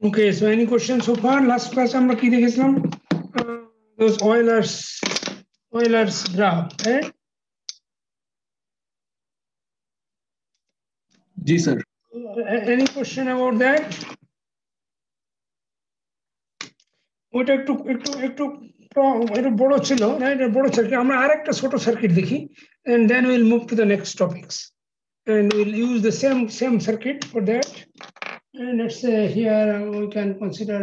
Okay, so any questions so far? Last class আমরা কি দেখেছিলাম? Those Euler's graph, right? Ji sir. Any question about that? ওটা একটু একটু একটু একটু বড় ছিল, রাইট? বড় সার্কিট, আমরা আরেকটা ছোট সার্কিট দেখি, and then we'll move to the next topics, and we'll use the same circuit for that. And let's say here we can consider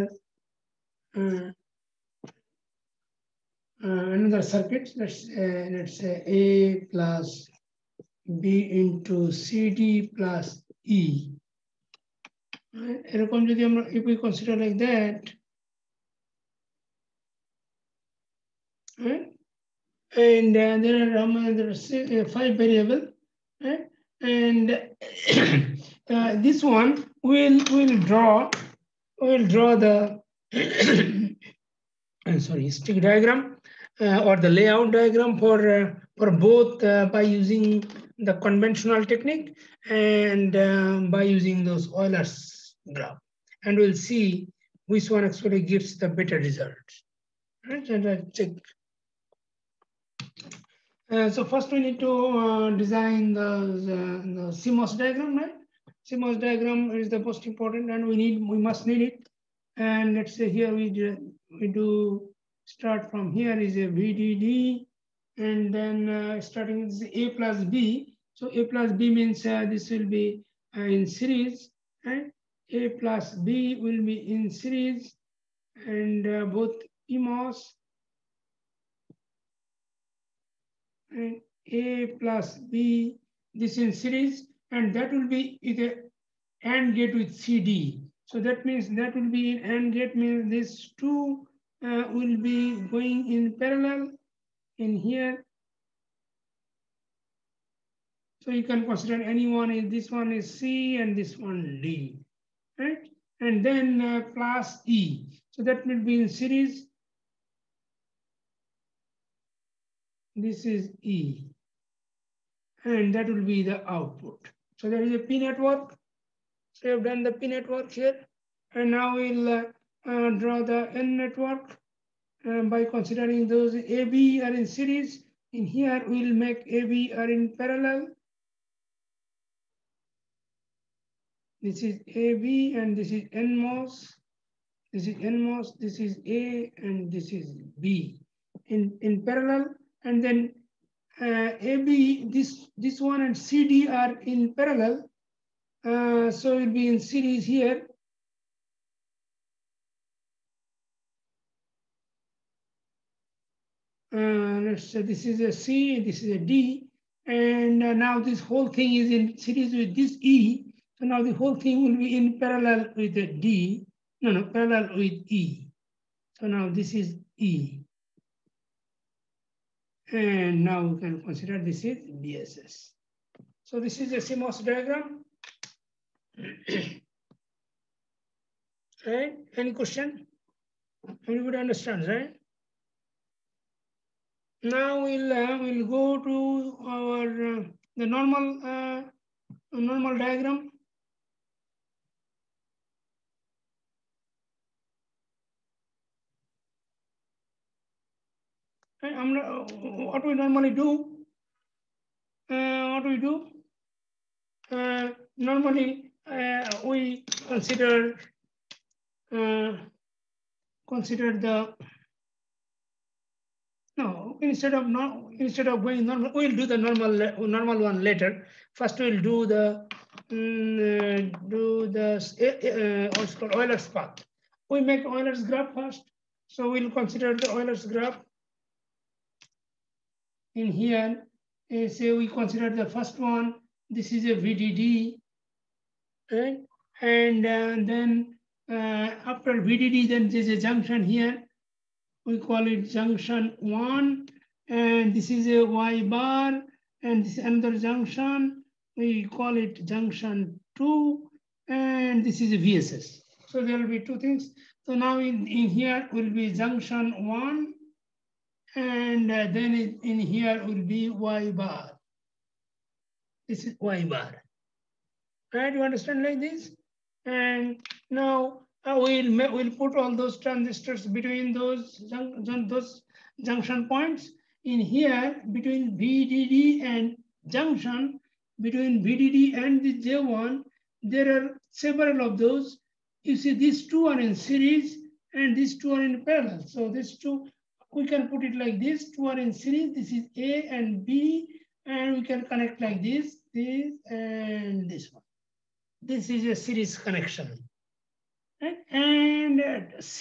another circuit. Let's say A plus B into CD plus E. এরকম যদি আমরা, if we consider like that, right? And there are 5 variables, right? And this one will draw the stick diagram or the layout diagram for both by using the conventional technique and by using those Euler's graph, and we'll see which one actually gives the better results, right? And I'll check. So first we need to design the CMOS diagram, right? CMOS diagram is the most important, and we must need it. And let's say here we do start from here is a VDD, and then starting with A plus B. So A plus B means this will be in series, right? A plus B will be in series, and both PMOS and A plus B, this in series, and that will be either AND gate with CD. So that means that will be in AND gate, means these two will be going in parallel in here. So you can consider any one, this one is C and this one D, right? And then plus E. So that will be in series. This is E. And that will be the output. So there is a P network. So we have done the P network here. And now we'll draw the N network by considering those AB are in series. In here, we'll make AB are in parallel. This is AB and this is NMOS. This is NMOS, this is A and this is B in parallel. And then AB, this one and CD are in parallel. So it will be in series here. Let's say this is a C, this is a D, and now this whole thing is in series with this E. So now the whole thing will be in parallel with the D. No, parallel with E. So now this is E. And now we can consider this is BSS. So this is a CMOS diagram. Right? Any question? Everybody understands, right? Now we'll go to our the normal diagram. Right? What we normally do? Normally we consider the instead of going normal, we'll do the normal one later. First we'll do the what's called Euler's path. We make Euler's graph first. So we'll consider the Euler's graph. In here, say we consider the first one. This is a VDD, right? And then after VDD, then there's a junction here. We call it junction 1, and this is a Y bar, and this is another junction. We call it junction 2, and this is a VSS. So there will be two things. So now in here will be junction 1, and then in here will be Y bar. This is Y bar. Right, you understand like this? And now we'll put all those transistors between those junction points. In here, between VDD and junction, between VDD and the J1, there are several of those. You see, these two are in series and these two are in parallel. So these two, we can put it like this, two are in series. This is A and B, and we can connect like this, and this one. This is a series connection. Right? And C,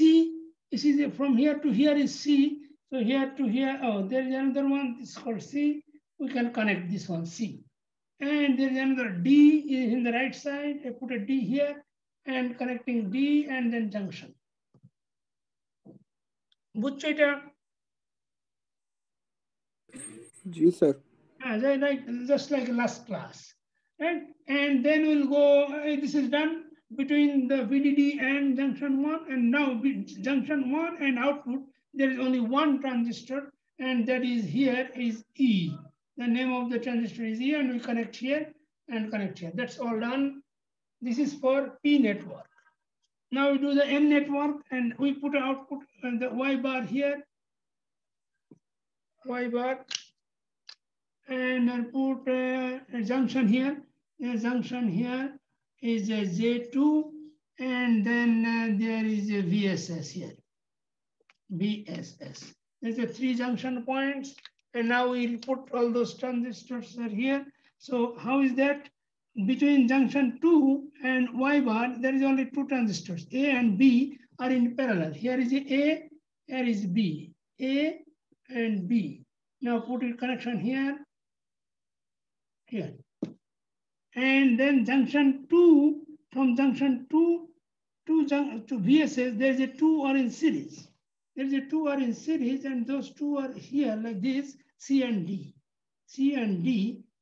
this is from here to here is C. So here to here, oh, there is another one, this is called C. We can connect this one, C. And there is another D is in the right side. I put a D here and connecting D and then junction. বুঝছো এটা? জি sir. Just like last class. Right? And then we'll go, this is done between the VDD and junction 1, and now junction 1 and output, there is only one transistor, and that is here is E. The name of the transistor is E, and we connect here and connect here. That's all done. This is for P network. Now we do the N network, and we put an output and the Y bar here, Y bar, and I'll put a junction here. The junction here is a J2, and then there is a VSS here, VSS. There's a 3 junction points, and now we'll put all those transistors are here. So how is that? Between junction 2 and Y bar, there is only 2 transistors. A and B are in parallel. Here is A, here is B, A and B. Now put a connection here, here. And then junction 2, from junction 2 to VSS, there's a 2 are in series. There's a 2 are in series, and those 2 are here like this, C and D. C and D.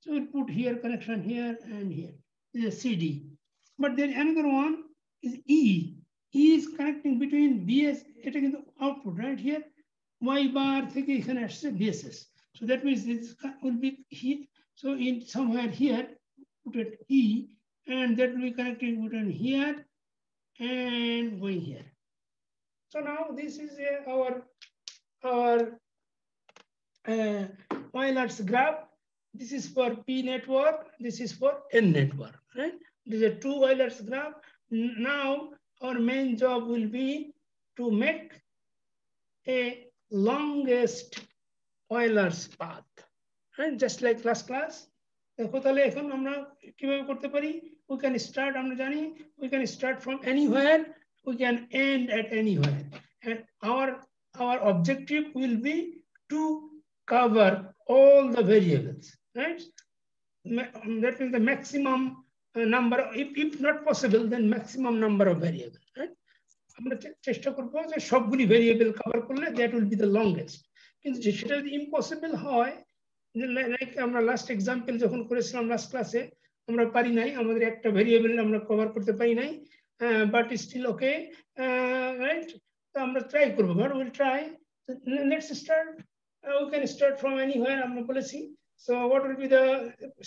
So we'll put here connection here and here. This is CD. But then another one is E. E is connecting between BS, taking the output right here. Y bar থেকে এখানে আসছে VSS. So that means this will be here. So in somewhere here, put it E, and that will be connected between here and going here. So now this is our Euler's graph. This is for P network. This is for N network. Right? These are 2 Euler's graph. Now our main job will be to make a longest Euler's path. Right? Just like last class. দেখো তাহলে এখন আমরা কিভাবে করতে পারি? We can start, আমরা জানি, we can start from anywhere, we can end at anywhere. And our objective will be to cover all the variables, right? That means the maximum number, if not possible, then maximum number of variables, right? আমরা চেষ্টা করব যে সবগুলি variable cover করলে that will be the longest. কিন্তু সেটা যদি impossible হয়, লাইক আমরা লাস্ট এক্সাম্পল যখন করেছিলাম লাস্ট ক্লাসে, আমরা পারি নাই, আমাদের একটা ভেরিয়েবল আমরা কভার করতে পারি নাই, বাট স্টিল ওকে, রাইট? তো আমরা ট্রাই করবো, but will try. Let's start, we can start from anywhere, আমরা বলেছি। So what will be the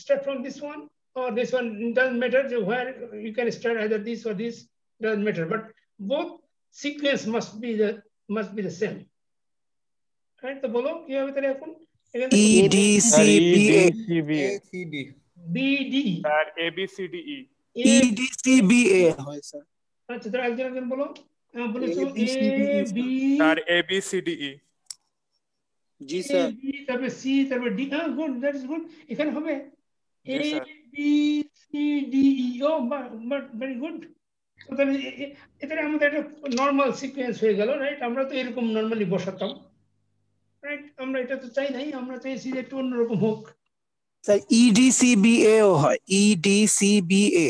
start from this one or this one, doesn't matter where you can start, either this or this, doesn't matter, but both sequence must be the same, right? তো বলো কি হবে তাহলে এখন? BD আর ABCDE EDCBA হয় sir. আচ্ছা, তাহলে একজন বলো, বলেছো AB আর ABCDE। জি স্যার। তারপরে C, তারপরে D। Good, that is good. এখানে হবে ABCDE। ও বাট ভেরি গুড। তাহলে এটা আমাদের একটা নরমাল সিকোয়েন্স হয়ে গেল, রাইট? আমরা তো এরকম নরমালি বসাতাম, রাইট? আমরা এটা তো চাই নাই, আমরা চাইছি যে একটু অন্যরকম হোক। স্যার EDCBA ও হয়, EDCBA।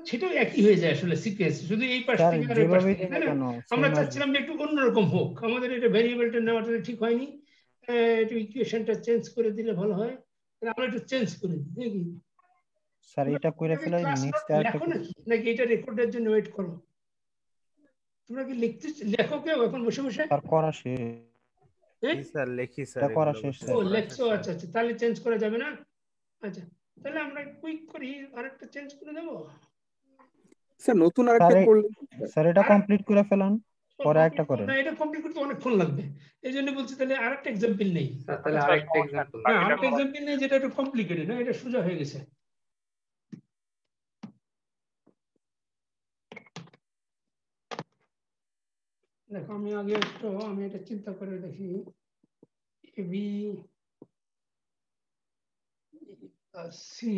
সেটাও একই হয়ে যায় আসলে সিকোয়েন্স, শুধু এই পাশ থেকে আর এই পাশ থেকে, তাই না? আমরা চাচ্ছিলাম যে একটু অন্যরকম হোক, আমাদের এটা ভেরিয়েবলটা নেওয়াটা ঠিক হয়নি, একটু ইকুয়েশনটা চেঞ্জ করে দিলে ভালো হয়। আমরা একটু চেঞ্জ করে দিই নাকি স্যার? এটা কইরা ফেলে নেক্সট আরেকটা নাকি এটা রেকর্ডের জন্য ওয়েট করো? তোমরা কি লিখতে লেখো কেউ এখন বসে বসে? স্যার করা শেষ। জি স্যার, লেখি স্যার, এটা করা শেষ স্যার। ও লেখছো, আচ্ছা আচ্ছা, তাহলে চেঞ্জ করা যাবে না। আচ্ছা তাহলে আমরা কুইক করি আরেকটা চেঞ্জ করে দেবো। স্যার নতুন আরেকটা স্যার করলে স্যার এটা কমপ্লিট করে ফেলান, পরে একটা করেন। না, এটা কমপ্লিট করতে অনেকক্ষণ লাগবে, এই জন্য বলছি তাহলে আরেকটা এক্সাম্পল নেই। তাহলে আরেকটা এক্সাম্পল না, আরেকটা এক্সাম্পল নেই যেটা একটু কমপ্লিকেটেড, না এটা সোজা হয়ে গেছে। দেখো আমি আগে একটু আমি এটা চিন্তা করে দেখি, এবি সি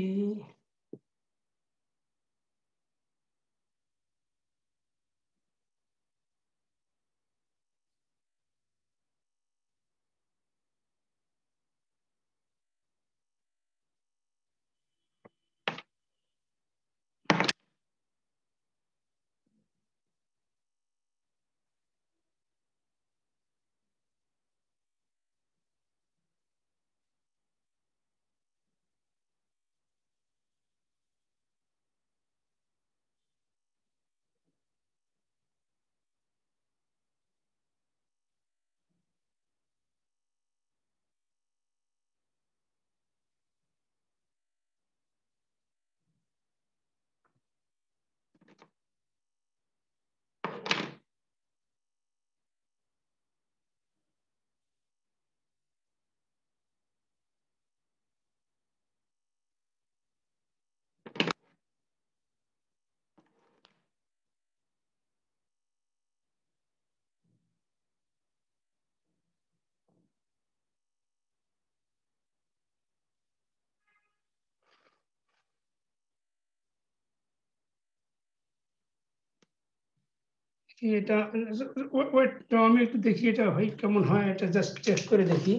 এটা ওয়েট, আমি একটু দেখি এটা হয় কেমন হয়, এটা জাস্ট চেক করে দেখি।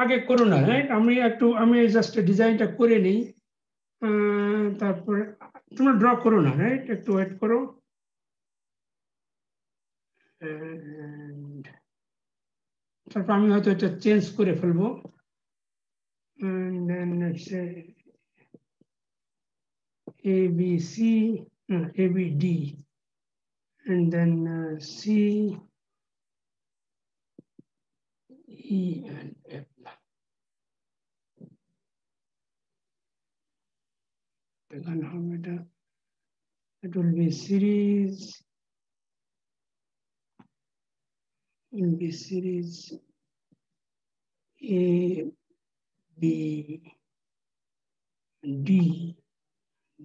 আগে করো না, রাইট? আমি জাস্ট ডিজাইনটা করে নিই, তারপরে তোমরা ড্র করো না, রাইট? একটু ওয়েট করো। তারপর আমি হয়তো এটা চেঞ্জ করে ফেলবো। And then let's say ABC, ABD, and then C, E, and F. Then how it will be series, A, B, D,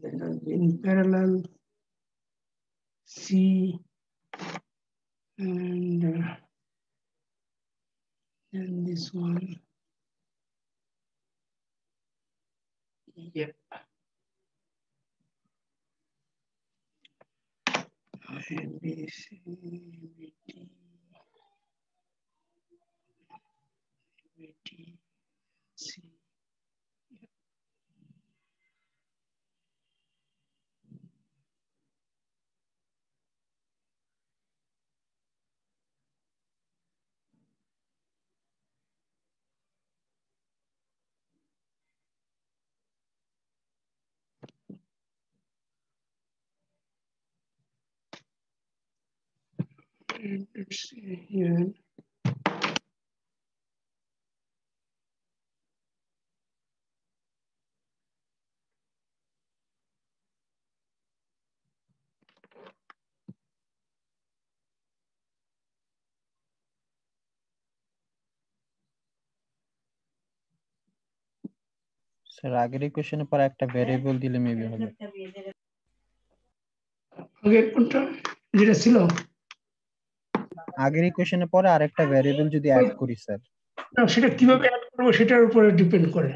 then in parallel C, and then this one. Yep. A, B, C, B, D, B, D, C. And let's see here. Sir আগের ইকুয়েশনে পরে একটা variable দিলে maybe হবে। আগের কোনটা যেটা ছিল? আগের ইকুয়েশনে পরে আরেকটা ভেরিয়েবল যদি অ্যাড করি স্যার। না, সেটা কিভাবে অ্যাড করব সেটার উপরে ডিপেন্ড করে।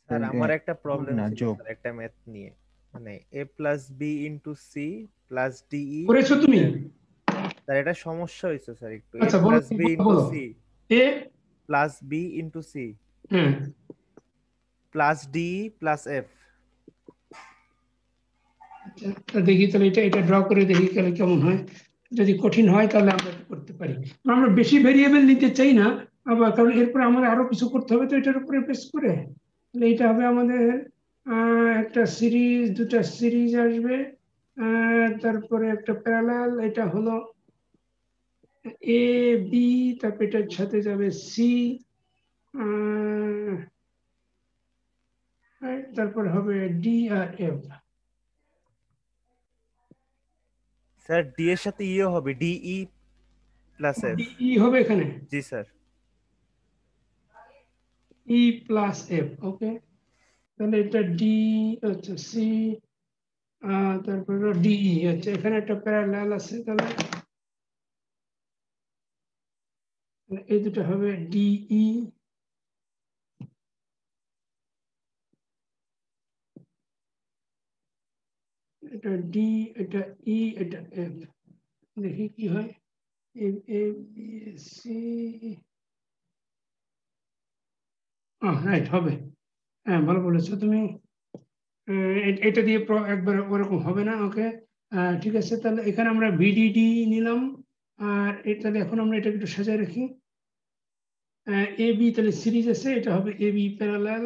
স্যার আমার একটা প্রবলেম না, ছিল যোগ। স্যার একটা ম্যাথ নিয়ে, মানে a plus b into c plus de। করেছো তুমি? স্যার এটা সমস্যা হইছে স্যার একটু। a আচ্ছা বলো plus b into বলো। c A plus b into c হ্যাঁ plus d plus f। আচ্ছা, দেখি তাহলে এটা ড্র করে দেখি তাহলে কেমন হয়। যদি কঠিন হয় তাহলে আমরা এটা করতে পারি। আমরা বেশি ভেরিয়েবল নিতে চাই না আবার, কারণ এরপরে আমাদের আরো কিছু করতে হবে তো এটার উপরে বেস করে। তাহলে এটা হবে আমাদের একটা সিরিজ, দুটা সিরিজ আসবে, তারপরে একটা প্যারালাল, এটা হলো এ বি, তারপরে এটার সাথে যাবে সি, তারপর হবে ডি আর এফ। স্যার ডি এর সাথে ইও হবে, ডিই প্লাস এফ। ই হবে এখানে, জি স্যার। ই প্লাস এফ, ওকে। তাহলে এটা ডি হচ্ছে সি, তারপর ডিই হচ্ছে, এখানে একটা প্যারালাল আছে, তাহলে এই দুটো হবে ডিই, এটা ডি, এটা ই, এটা এফ। দেখি কি হয়, এ বি সি, রাইট হবে। হ্যাঁ, ভালো বলেছো তুমি। এটা দিয়ে একবার ওরকম হবে না, ওকে। ঠিক আছে, তাহলে এখানে আমরা ভিডিডি নিলাম, আর তাহলে এখন আমরা এটা একটু সাজায় রাখি। এ বি তাহলে সিরিজ আছে, এটা হবে a b parallel,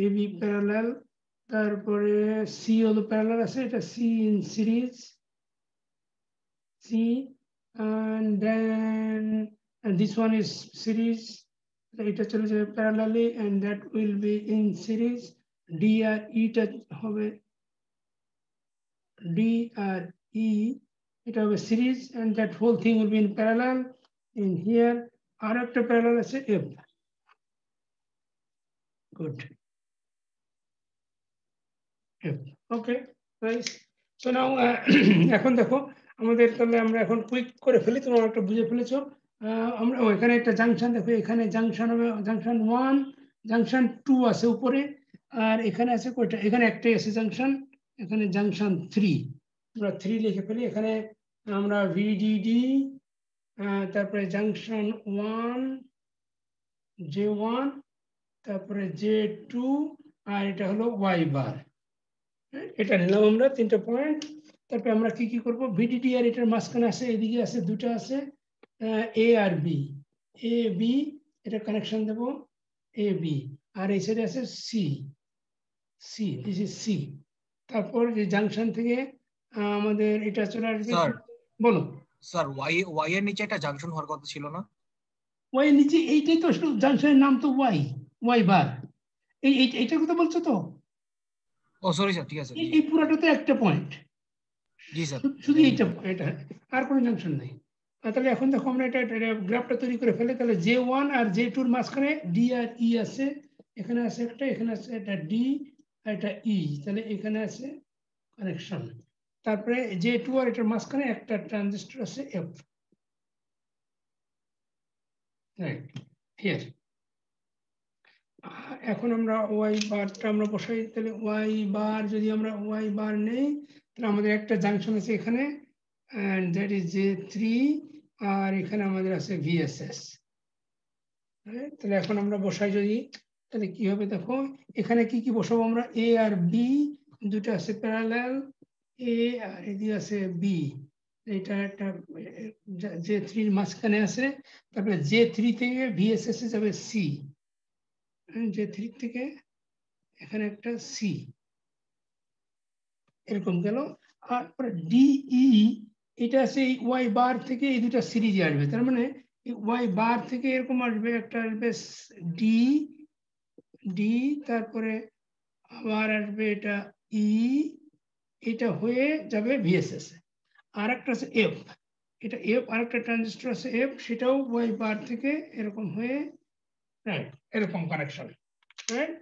a b parallel. তারপরে সি হলো প্যারালাল আছে, এটা c in series, c, and then this one is series, এটা চলে যাবে parallelly, and that will be in series। D আর ইটা হবে, ডি আর ই, এটা হবে series, and that whole thing will be in parallel in here। আর একটা প্যারালাল আছে এফ, গুড, এফ, ওকে, নাইস। সো নাও এখন দেখো আমাদের, তাহলে আমরা এখন কুইক করে ফেলি, তোমরা একটা বুঝে ফেলেছো। আমরা এখানে একটা জাংশন দেখো, এখানে জাংশন হবে জাংশন 1, জাংশন 2 আছে উপরে, আর এখানে আছে কয়টা, এখানে একটাই আছে জাংশন, এখানে জাংশন 3। আমরা 3 লিখে ফেলি, এখানে আমরা ভিডিডি, তারপরে জাংশন 1, J1, তারপরে J2, আর এটা হলো ওয়াই বার। এটা নিলাম আমরা 3টা পয়েন্ট। তারপরে আমরা কি কি করব, ভিডিডি আর এটার মাঝখানে আছে, এদিকে আছে দুটো আছে এ আর বি, এ বি, এটা কানেকশন দেব এ বি, আর এই সাইডে আছে C, C, this is C. তারপর যে জাংশন থেকে আমাদের এটা চলে আসবে, বলো স্যার ওয়াই এর নিচে একটা জাংশন হওয়ার কথা ছিল না? ওয়াই এর নিচে এইটাই তো জাংশনের নাম তো ওয়াই, ওয়াই বার, এইটার কথা বলছো তো? ও সরি স্যার, ঠিক আছে। এই পুরোটাতে একটা পয়েন্ট, জি স্যার, শুধু এইটা, এটা আর কোনো জাংশন নেই। তাহলে এখন দেখো আমরা এটা গ্রাফটা তৈরি করে ফেলে, তাহলে J1 আর J2 এর মাঝখানে ডি আর ই আছে, এখানে আছে একটা, এখানে আছে এটা ডি, এটা ই, তাহলে এখানে আছে কানেকশন। তারপরে J2 আর এটার মাঝখানে একটা ট্রানজিস্টর আছে এফ, রাইট হিয়ার। এখন আমরা ওয়াই বারটা আমরা বসাই, তাহলে ওয়াই বার যদি আমরা ওয়াই বার নেই, তাহলে আমাদের একটা জাংশন আছে এখানে, and that is J3, আর এখানে আমাদের আছে VSS। তাহলে এখন আমরা বসাই যদি, তাহলে কি হবে দেখো, এখানে কি কি বসাবো আমরা, এ আর বি দুটো আছে প্যারালাল, এ আর এদিকে আছে বি, এটা একটা J3 এর মাঝখানে আছে। তারপরে J3 থেকে VSS এ যাবে সি, J3 থেকে এখানে একটা সি, এরকম গেল। আর ডিই, এটা আছে এই ওয়াই বার থেকে এই দুটা সিরিজে আসবে, তার মানে ওয়াই বার থেকে এরকম আসবে, একটা আসবে ডি, ডি, তারপরে আবার আসবে এটা ই, এটা হয়ে যাবে ভিএসএস। আর একটা আছে এফ, এটা এফ, আর একটা ট্রানজিস্টর আছে এফ, সেটাও ওয়াই বার থেকে এরকম হয়ে, রাইট, এরকম কানেকশন, রাইট।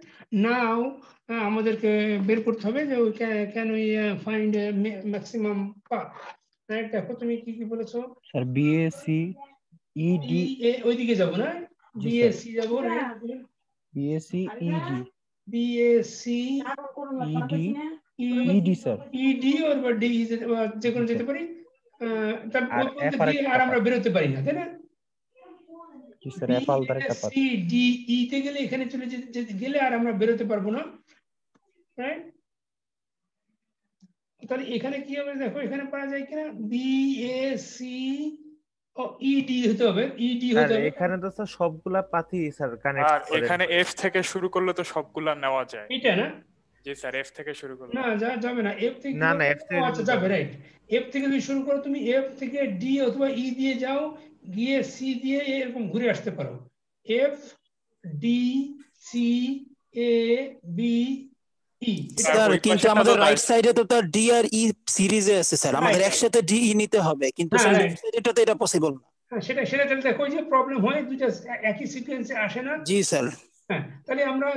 নাও আমাদেরকে বের করতে হবে যে can we find maximum path, right. দেখো তুমি কি কি বলেছো স্যার বিএসসি ইডি, ওইদিকে যাবো না, জি স্যার, বিএসসি যাবো, right, BSc ED, BSc ED, ED sir, ED or বা ডি, যে কোনো যেতে পারি, আর তারপর এফ আর দিয়ে একটা আর আমরা পাথ। বেরোতে পারি না, তাই না? জি স্যার, এফ আলদার একটা পাথ। বিএসসি ডি ই তে গেলে এখানে চলে গেলে আর আমরা বেরোতে পারবো না, রাইট। তাহলে এখানে কি হবে দেখো, এখানে পাওয়া যায় কিনা, বিএসসি, ও ইডি হতে হবে, ইডি স্যার হতে হবে। এখানে তো স্যার সবগুলা পাথই স্যার কানেক্ট আর করে। এখানে এফ থেকে শুরু করলে তো সবগুলা নেওয়া যায়। এটা না, জি স্যার, এফ থেকে শুরু করলে না যাবে না, এফ থেকে না, এফ থেকে আচ্ছা যাবে, রাইট। এফ থেকে যদি শুরু করো তুমি, এফ থেকে ডি অথবা ই দিয়ে যাও, গিয়ে সি দিয়ে এরকম ঘুরে আসতে পারো। F D C A B E. Sir কিন্তু আমাদের রাইট সাইডে তো তার ডি আর ই সিরিজে আছে স্যার, আমাদের একসাথে ডি ই নিতে হবে, কিন্তু স্যার লেফট সাইডে তো এটা পসিবল না। হ্যাঁ সেটা তাহলে দেখো যে প্রবলেম হয়, দুইটা একই সিকোয়েন্সে আসে না। জি স্যার। হ্যাঁ তাহলে আমরা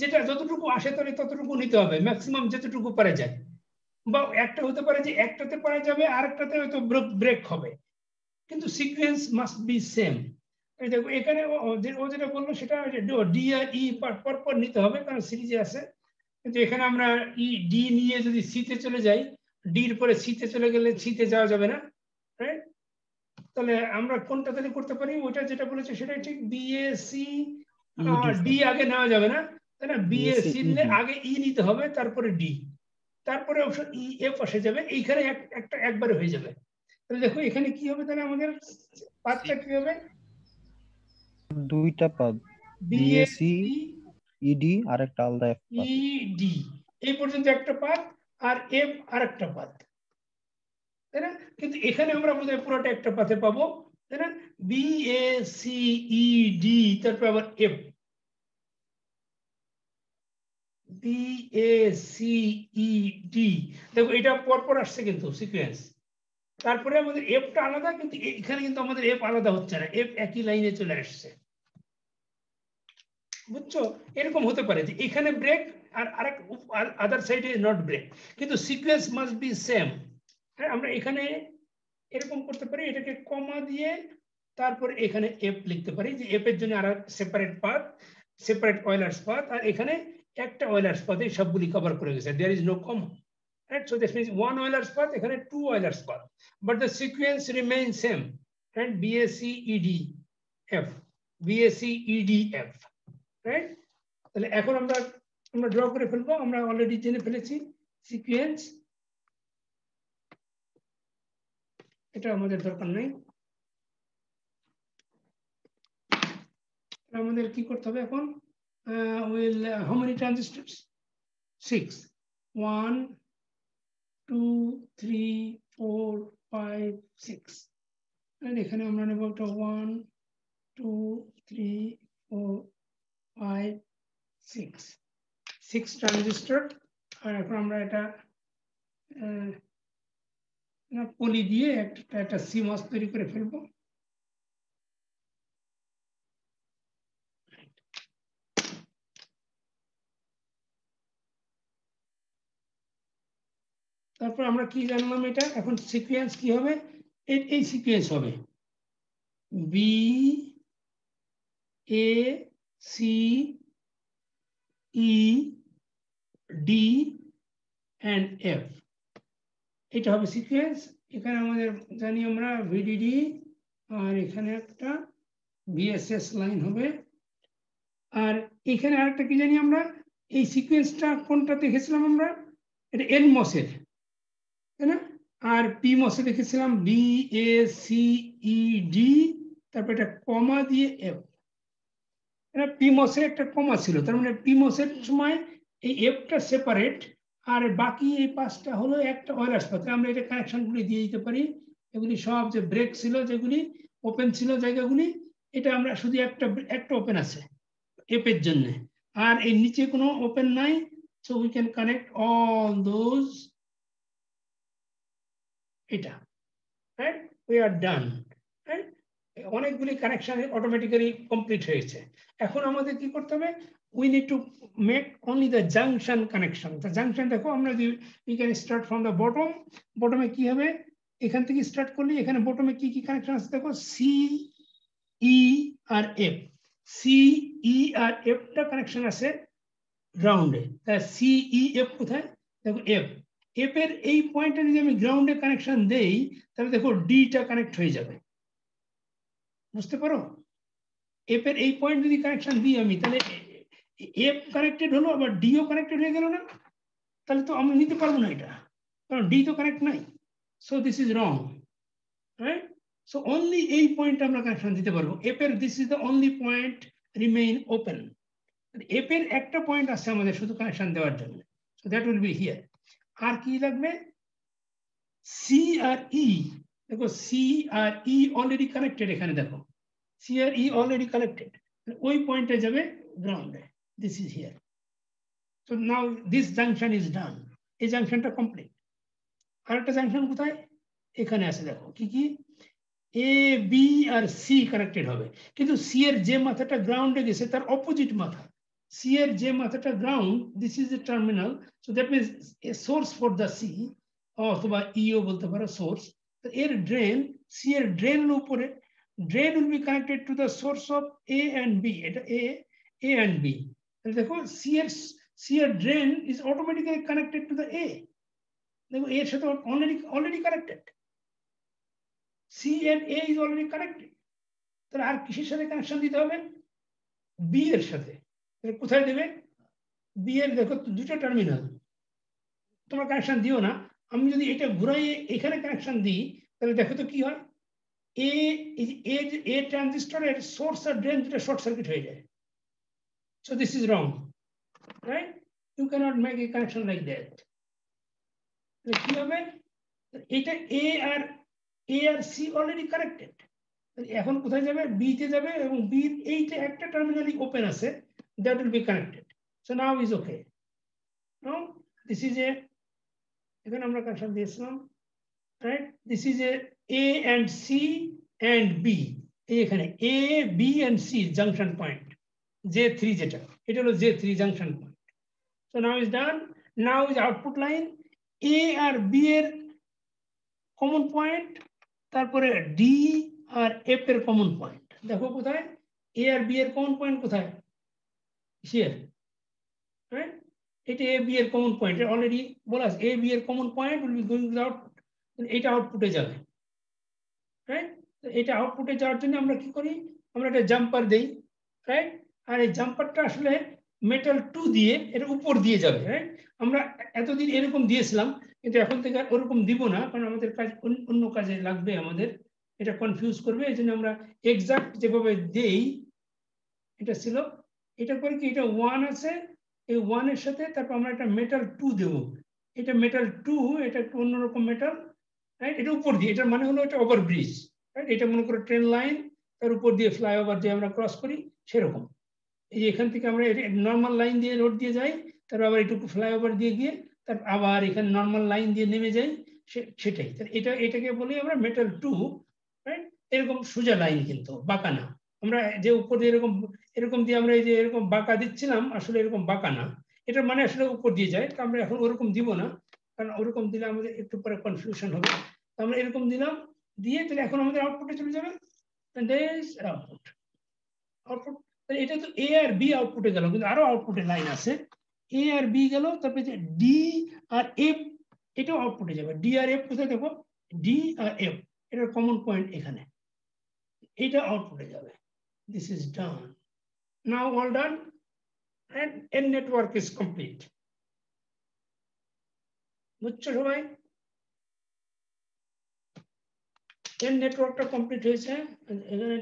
যেটা যতটুকু আসে তাহলে ততটুকু নিতে হবে, ম্যাক্সিমাম যতটুকু পারা যায়। বা একটা হতে পারে যে একটাতে পারা যাবে, আরেকটাতে হয়তো ব্রেক হবে, কিন্তু সিকোয়েন্স মাস্ট বি সেম। দেখো এখানে ও যেটা বললো সেটা ডি আর ই পরপর নিতে হবে, কারণ সিরিজে আছে। কিন্তু এখানে আমরা ই ডি নিয়ে যদি সিতে চলে যাই, ডির পরে সিতে চলে গেলে সিতে যাওয়া যাবে না, রাইট? তাহলে আমরা কোনটা তাহলে করতে পারি, ওইটা যেটা বলেছে সেটাই ঠিক, বিএসি ডি আগে নেওয়া যাবে না, তাই না? বিএসি নিলে আগে ই নিতে হবে, তারপরে ডি, তারপরে অপশন ই এফ আসে যাবে, এইখানে একটা একবারে হয়ে যাবে। তাহলে দেখো এখানে কি হবে, তাহলে আমাদের পাথটা কি হবে, দুইটা পাদ, বিএসি ইডি আর একটা আলাদা এফ পাদ, ইডি এই পর্যন্ত একটা পাথ, আর এফ আরেকটা পাথ, তাই না? কিন্তু এখানে আমরা বোধহয় পুরোটা একটা পাথে পাবো, তাই না? বিএসি ইডি, তারপর আবার এফ, বিএসিইডি, দেখো এটা পরপর আসছে কিন্তু সিকোয়েন্স। তারপরে আমাদের এফটা আলাদা, কিন্তু এখানে কিন্তু আমাদের এফ আলাদা হচ্ছে না, এফ একই লাইনে চলে আসছে, বুঝছো? এরকম হতে পারে যে এখানে ব্রেক আর আরেক আদার সাইডে নট ব্রেক, কিন্তু সিকোয়েন্স মাস্ট বি সেম। আমরা এখানে এরকম করতে পারি, এটাকে কমা দিয়ে তারপর এখানে এফ লিখতে পারি, যে এফ এর জন্য আর separate path, separate Euler's path, আর এখানে একটা অয়েলার্স পাথে সবগুলি কভার করে গেছে, there is no comma, right? So this means one Euler's path, এখানে two Euler's path, but the sequence remains same, and BACEDF, BACEDF, right? তাহলে এখন আমরা ড্র করে ফেলবো, আমরা অলরেডি জেনে ফেলেছি সিকোয়েন্স, এটা আমাদের দরকার নেই। আমাদের কি করতে হবে এখন, how many transistors? 6, 1 2 3 4 5 6, and এখানে আমরা নেব একটা 1 2 3 4 5 6 ট্রানজিস্টর। আর এখন আমরা এটা পলি দিয়ে একটা সিমস তৈরি করে ফেলবো। তারপর আমরা কি জানলাম, এটা এখন সিকোয়েন্স কি হবে, এই সিকোয়েন্স হবে B A C E D and F, এটা হবে সিকোয়েন্স। এখানে আমাদের জানি আমরা ভিডিডি, আর এখানে একটা ভিএসএস লাইন হবে, আর এখানে আরেকটা কি জানি আমরা, এই সিকোয়েন্সটা কোনটা দেখেছিলাম আমরা, এটা এন মসের, তাই না? আর পি মসে দেখেছিলাম B A C E D, তারপর এটা কমা দিয়ে এফ, এটা পি মসে একটা কমা ছিল, তার মানে পি মসের সময় এই এফটা সেপারেট, আর বাকি এই পাঁচটা হলো একটা অয়েলার্স পাথ। আমরা এটা কানেকশনগুলি দিয়ে দিতে পারি, এগুলি সব যে ব্রেক ছিল, যেগুলি ওপেন ছিল জায়গাগুলি, এটা আমরা শুধু একটা ওপেন আছে এফ এর জন্য, আর এই নিচে কোনো ওপেন নাই, so we can connect all those, এটা, right? We are done, right? অনেকগুলি কানেকশন অটোমেটিক্যালি কমপ্লিট হয়েছে। এখন আমাদের কি করতে হবে, we need to make only the junction connection. The junction দেখো আমরা যদি we can start from the bottom, বটমে কি হবে, এখান থেকে স্টার্ট করলে এখানে বটমে কি কি কানেকশন আছে দেখো, সি ই আর এফ, সি ই আর এফ টা কানেকশন আছে গ্রাউন্ডে, তাই সি ই এফ কোথায়, দেখো এফ, এফ এর এই পয়েন্টে যদি আমি গ্রাউন্ডে কানেকশন দেই, তাহলে দেখো ডি টা কানেক্ট হয়ে যাবে, বুঝতে পারো? এফ এর এই পয়েন্ট যদি কানেকশন দিই আমি, তাহলে এফ কানেক্টেড হলো, আবার ডিও কানেক্টেড হয়ে গেল না, তাহলে তো আমরা নিতে পারবো না এটা, কারণ ডি তো কানেক্ট নাই, so this is wrong, right? So only এই পয়েন্ট আমরা কানেকশন দিতে পারবো। এফ এর this is the only point remain open. F এর একটা পয়েন্ট আছে আমাদের শুধু কানেকশন দেওয়ার জন্য, so that will be here. আর কি লাগবে? সি আর ই। দেখো সি আর ই অলরেডি কানেক্টেড, এখানে দেখো সি আর ই অলরেডি কানেক্টেড, ওই পয়েন্টে যাবে গ্রাউন্ডে। This is here. So now this junction is done, এই জাংশনটা কমপ্লিট। আরেকটা জাংশন কোথায়? এখানে আছে, দেখো কি কি, এ বি আর সি কানেক্টেড হবে, কিন্তু সি এর যে মাথাটা গ্রাউন্ডে গেছে তার অপোজিট মাথা। সি এর যে মাথাটা ground, this is the terminal, so that means a source for the C, অথবা ইও বলতে পারো সোর্স। এর ড্রেন, সি এর ড্রেন উপরে, drain will be connected to the source of A and B. এটা এ এন্ড বি। দেখো C এর drain is automatically connected to the A. দেখো এর সাথে already connected, C and A is already connected. তাহলে আর কিসের সাথে কানেকশন দিতে হবে? বি এর সাথে। কোথায় দেবে? বি এর দেখো দুটো টার্মিনাল, তোমরা কানেকশন দিও না, আমি যদি এটা ঘুরাইয়ে এখানে কানেকশন দিই তাহলে দেখো তো কি হয়, এ ট্রানজিস্টরের সোর্স আর ড্রেন দুটো শর্ট সার্কিট হয়ে যায়। So this is wrong, right? You cannot make a connection like that. কি হবে? এটা এ আর সি অলরেডি কানেক্টেড, এখন কোথায় যাবে? বি তে যাবে, এবং বি এইটা একটা টার্মিনালি ওপেন আছে, that will be connected. So now is okay. Now this is A, এখানে আমরা কানেকশন দিয়েছিলাম, right? This is A and C and B. এখানে A B and C junction point, J3 যেটা, এটা হলো J3 junction point. So now is done. Now is output line, A আর B এর common point, তারপরে D আর F এর common point. দেখো কোথায়? এ আর বি এর কমন পয়েন্ট কোথায়? Here, right? এটা এ বি এর কমন পয়েন্ট, অলরেডি বলা আছে এ বি এর common point will be going to output, এটা আউটপুটে যাবে, রাইট? এটা আউটপুটে যাওয়ার জন্য আমরা কি করি? আমরা একটা জাম্পার দেই, রাইট? আর এই জাম্পারটা আসলে মেটাল 2 দিয়ে এর উপর দিয়ে যাবে, রাইট? আমরা এতদিন এরকম দিয়েছিলাম, কিন্তু এখন থেকে ওরকম দিব না, কারণ আমাদের কাজ অন্য কাজে লাগবে, আমাদের এটা কনফিউজ করবে। এই জন্য আমরা এক্সাক্ট যেভাবে দেই, এটা ছিল, এটা করে কি, এটা 1 আছে, এই 1 এর সাথে তারপর আমরা একটা মেটাল 2 দেব। এটা মেটাল 2, এটা একটু অন্যরকম মেটাল, রাইট? এটা উপর দিয়ে, এটার মানে হলো এটা ওভারব্রিজ, রাইট? এটা মনে করো ট্রেন লাইন, তার উপর দিয়ে ফ্লাইওভার দিয়ে আমরা ক্রস করি, সেরকম। এই যে এখান থেকে আমরা নর্মাল লাইন দিয়ে রোড দিয়ে যাই, তারপর আবার একটু ফ্লাইওভার দিয়ে গিয়ে তারপর আবার এখানে নর্মাল লাইন দিয়ে নেমে যাই, সেটাই। এটাকে বলি আমরা মেটাল 2, রাইট? এরকম সোজা লাইন, কিন্তু বাঁকা না। আমরা যে উপর দিয়ে এরকম দিয়ে আমরা এই যে এরকম বাঁকা দিচ্ছিলাম, আসলে এরকম বাঁকা না, এটার মানে আসলে উপর দিয়ে যায়। তো আমরা এখন ওরকম দিব না, কারণ ওরকম দিলে আমাদের একটু পরে কনফিউশন হবে। তো আমরা এরকম দিলাম, দিয়ে তাহলে এখন আমাদের আউটপুটে চলে যাবে, আউটপুট। এটা তো এ আর বি আউটপুটে গেল, কিন্তু আরো আউটপুটে লাইন আছে, এ আর বি গেল, তারপরে যে ডি আর এফ, এটাও আউটপুটে যাবে। ডি আর এফ কোথায়? দেখো ডি আর এফ, এটার কমন পয়েন্ট এখানে, এটা আউটপুটে যাবে। This is done, now all done, and n network is complete. বুঝছো সবাই? n নেটওয়ার্কটা কমপ্লিট হয়েছে। এখানে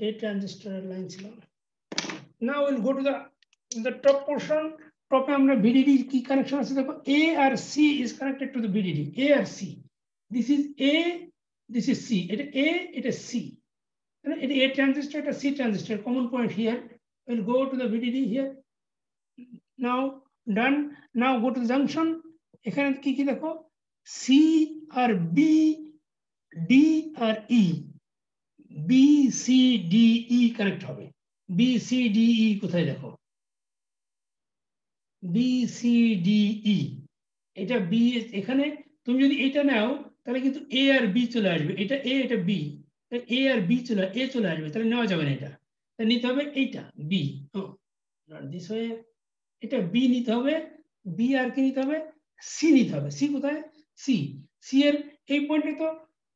এই ট্রানজিস্টরের লাইন ছিল। Now we'll go to the top portion. টপে আমরা VDD কি কানেকশন আছে দেখো, A R C is connected to the VDD. A R C, this is A, this is C. এটা A, এটা C, এটা A transistor, এটা C transistor, common point here. We'll go to the VDD here. Now done. Now go to the junction. এখানে কি কি দেখো, C আর B, D আর E, B C D E connect হবে। B C D E কোথায় দেখো, B C D E, এটা B, এখানে তুমি যদি এটা নাও তাহলে কিন্তু A আর B চলে আসবে, এটা A এটা B, A আর B চলে আসবে, তাহলে নেওয়া যাবে না, এটা নিতে হবে এইটা B, দিস ওয়ে। এটা B নিতে হবে, B আর কি নিতে হবে, C নিতে হবে। C কোথায়? C এর এই পয়েন্টে তো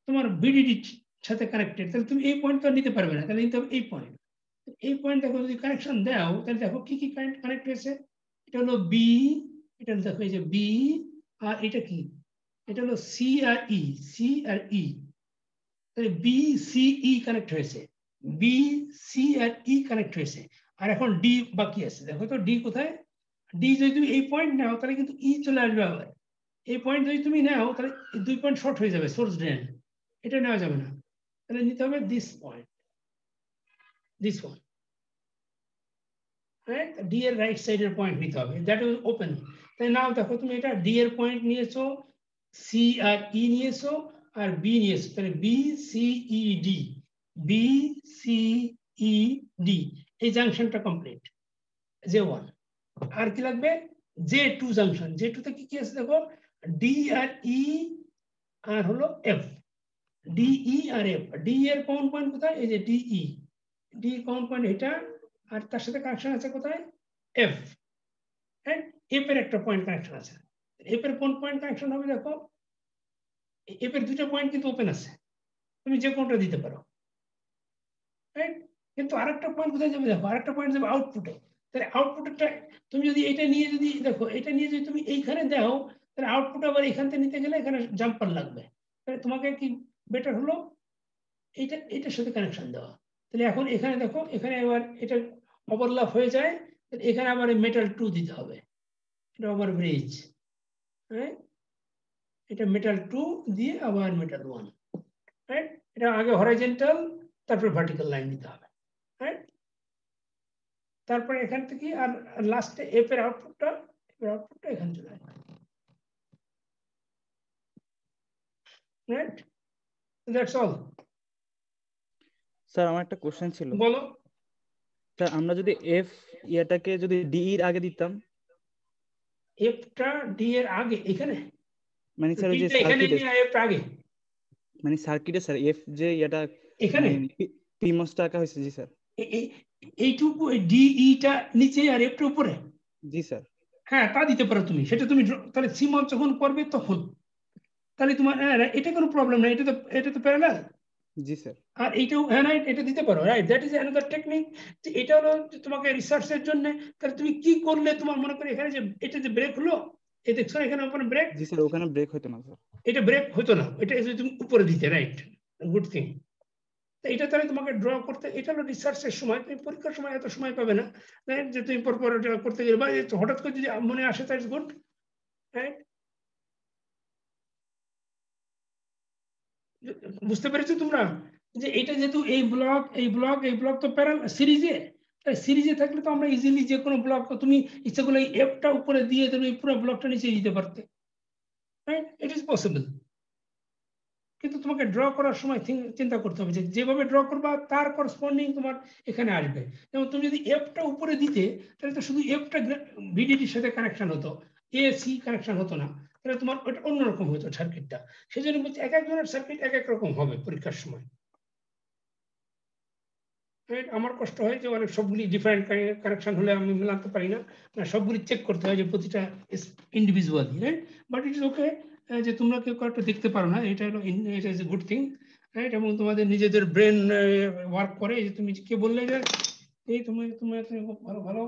তোমার VDD সাথে কানেক্টেড, তাহলে তুমি এই পয়েন্ট তো নিতে পারবে না, তাহলে নিতে হবে এই পয়েন্ট। এই পয়েন্ট দেখো, যদি কানেকশন দাও তাহলে দেখো কি কি কানেক্ট হয়েছে। এটা হলো B, এটা দেখো এই যে B, আর এটা কি, এটা হলো C আর E, C আর E। তাহলে বি সি ই কানেক্ট হয়েছে, বি সি আর ই কানেক্ট হয়েছে, আর এখন ডি বাকি আছে। দেখো তো ডি কোথায়, ডি যদি তুমি এই পয়েন্ট নাও তাহলে কিন্তু ই চলে আসবে আবার। এই পয়েন্ট যদি তুমি নাও তাহলে 2 পয়েন্ট শর্ট হয়ে যাবে, সোর্স ড্রেন, এটা নেওয়া যাবে না। তাহলে নিতে হবে this point, this one, right? D এর রাইট সাইডের পয়েন্ট নিতে হবে, দ্যাট ইজ ওপেন। তাই নাও দেখো তুমি এটা ডি এর পয়েন্ট নিয়েছো, সি আর ই নিয়েছো, আর বি নিয়েছো, তাহলে B C E D, B C E D, এই জাংশনটা কমপ্লিট, জে ওয়ান। আর কি লাগবে, J two junction. J two তে কি কি আছে দেখো, ডি আর ই আর হলো এফ, ডিই আর এফ। ডি এর কমন পয়েন্ট কোথায়, এই যে ডিই, ডি কমন পয়েন্ট এটা, আর তার সাথে কানেকশন আছে কোথায়, এফ, হ্যাঁ? এফ এর একটা পয়েন্ট কানেকশন আছে। এফ এর কোন পয়েন্ট কানেকশন হবে দেখো, এফ এর দুটো পয়েন্ট কিন্তু ওপেন আছে, তুমি যে কোনটা দিতে পারো, রাইট? কিন্তু আরেকটা পয়েন্ট কোথায় যাবে দেখো, আরেকটা পয়েন্ট যাবে আউটপুটে। তাহলে আউটপুটটা তুমি যদি এটা নিয়ে যদি দেখো, এটা নিয়ে যদি তুমি এইখানে দাও, তাহলে আউটপুট আবার এখান থেকে নিতে গেলে এখানে জাম্পার লাগবে। তাহলে তোমাকে কি বেটার হলো এইটা, এটার সাথে কানেকশন দেওয়া। তাহলে এখন এখানে দেখো, এখানে আবার এটা ওভারল্যাপ হয়ে যায়, এখানে আবার মেটাল 2 দিতে হবে, এটা ওভার ব্রিজ, হ্যাঁ? এটা মেটাল 2 দিয়ে আবার মেটাল 1, রাইট? এটা আগে হরাইজন্টাল, তারপর ভার্টিক্যাল লাইন দিতে হবে, রাইট? তারপরে এখান থেকে আর লাস্টে এফ এর আউটপুটটা, এখানে চলে আসবে, রাইট? That's all. স্যার আমার একটা কোশ্চেন ছিল। বলো। স্যার আমরা যদি এফ ইয়াটাকে যদি ডি এর আগে দিতাম, এফটা ডি এর আগে এখানে, মানে স্যার ওই যে এখানে সার্কিটে, নিয়ে এফ আগে, মানে সার্কিটে স্যার এফ যে ইয়াটা এখানে পিমসটা আঁকা হয়েছে। জি স্যার। এইটুকু ডিইটা নিচে আর এফটা উপরে। জি স্যার। হ্যাঁ, তা দিতে পারো তুমি, সেটা তুমি তাহলে সিমস যখন করবে তখন, তাহলে তোমার এটা কোনো প্রবলেম নাই, এটা তো প্যারালাল। জি স্যার। আর এইটাও হ্যাঁ রাইট, এটা দিতে পারো, right? That is another technique. এটা হলো তোমাকে রিসার্চের জন্য। তাহলে তুমি কি করলে, তোমার মনে করো এখানে যে এটা যে ব্রেক হলো, এই দেখছো এখানে ওখানে ব্রেক। জি স্যার, ওখানে ব্রেক হতো না স্যার। এটা ব্রেক হতো না, এটা তুমি উপরে দিতে, রাইট? Good thing. এটা তাহলে তোমাকে ড্র করতে, এটা হলো রিসার্চের সময়, তুমি পরীক্ষার সময় এত সময় পাবে না, রাইট? যে তুমি পরপর করতে গেলে বা হঠাৎ করে যদি মনে আসে, দ্যাটস গুড, রাইট? বুঝতে পেরেছো তোমরা যে এটা যেহেতু এই ব্লক তো প্যারাল সিরিজে, তাই সিরিজে থাকলে তো আমরা ইজিলি যে কোনো ব্লক, তুমি ইচ্ছা করলে এই এফটা উপরে দিয়ে তুমি পুরো ব্লকটা নিচে দিতে পারতে, রাইট? It is possible. কিন্তু তোমাকে ড্র করার সময় চিন্তা করতে হবে যে যেভাবে ড্র করবা তার করসপন্ডিং তোমার এখানে আসবে। যেমন তুমি যদি এফটা উপরে দিতে, তাহলে তো শুধু এফটা ভিডিডির সাথে কানেকশন হতো, এসি কানেকশন হতো না, তাহলে তোমার ওটা অন্যরকম হতো সার্কিটটা। সেই জন্য বলছি এক একজনের সার্কিট এক এক রকম হবে পরীক্ষার সময়। আমার কষ্ট হয় যে অনেক সবগুলি ডিফারেন্ট কানেকশন হলে আমি মেলাতে পারি না, সবগুলি চেক করতে হয় যে প্রতিটা individually, right? But it is okay যে তোমরা কেউ একটা দেখতে পারো না, এটা হলো এটা is a good thing, right? এবং তোমাদের নিজেদের ব্রেন ওয়ার্ক করে। যে তুমি কে বললে যে এই তুমি ভালো ভালো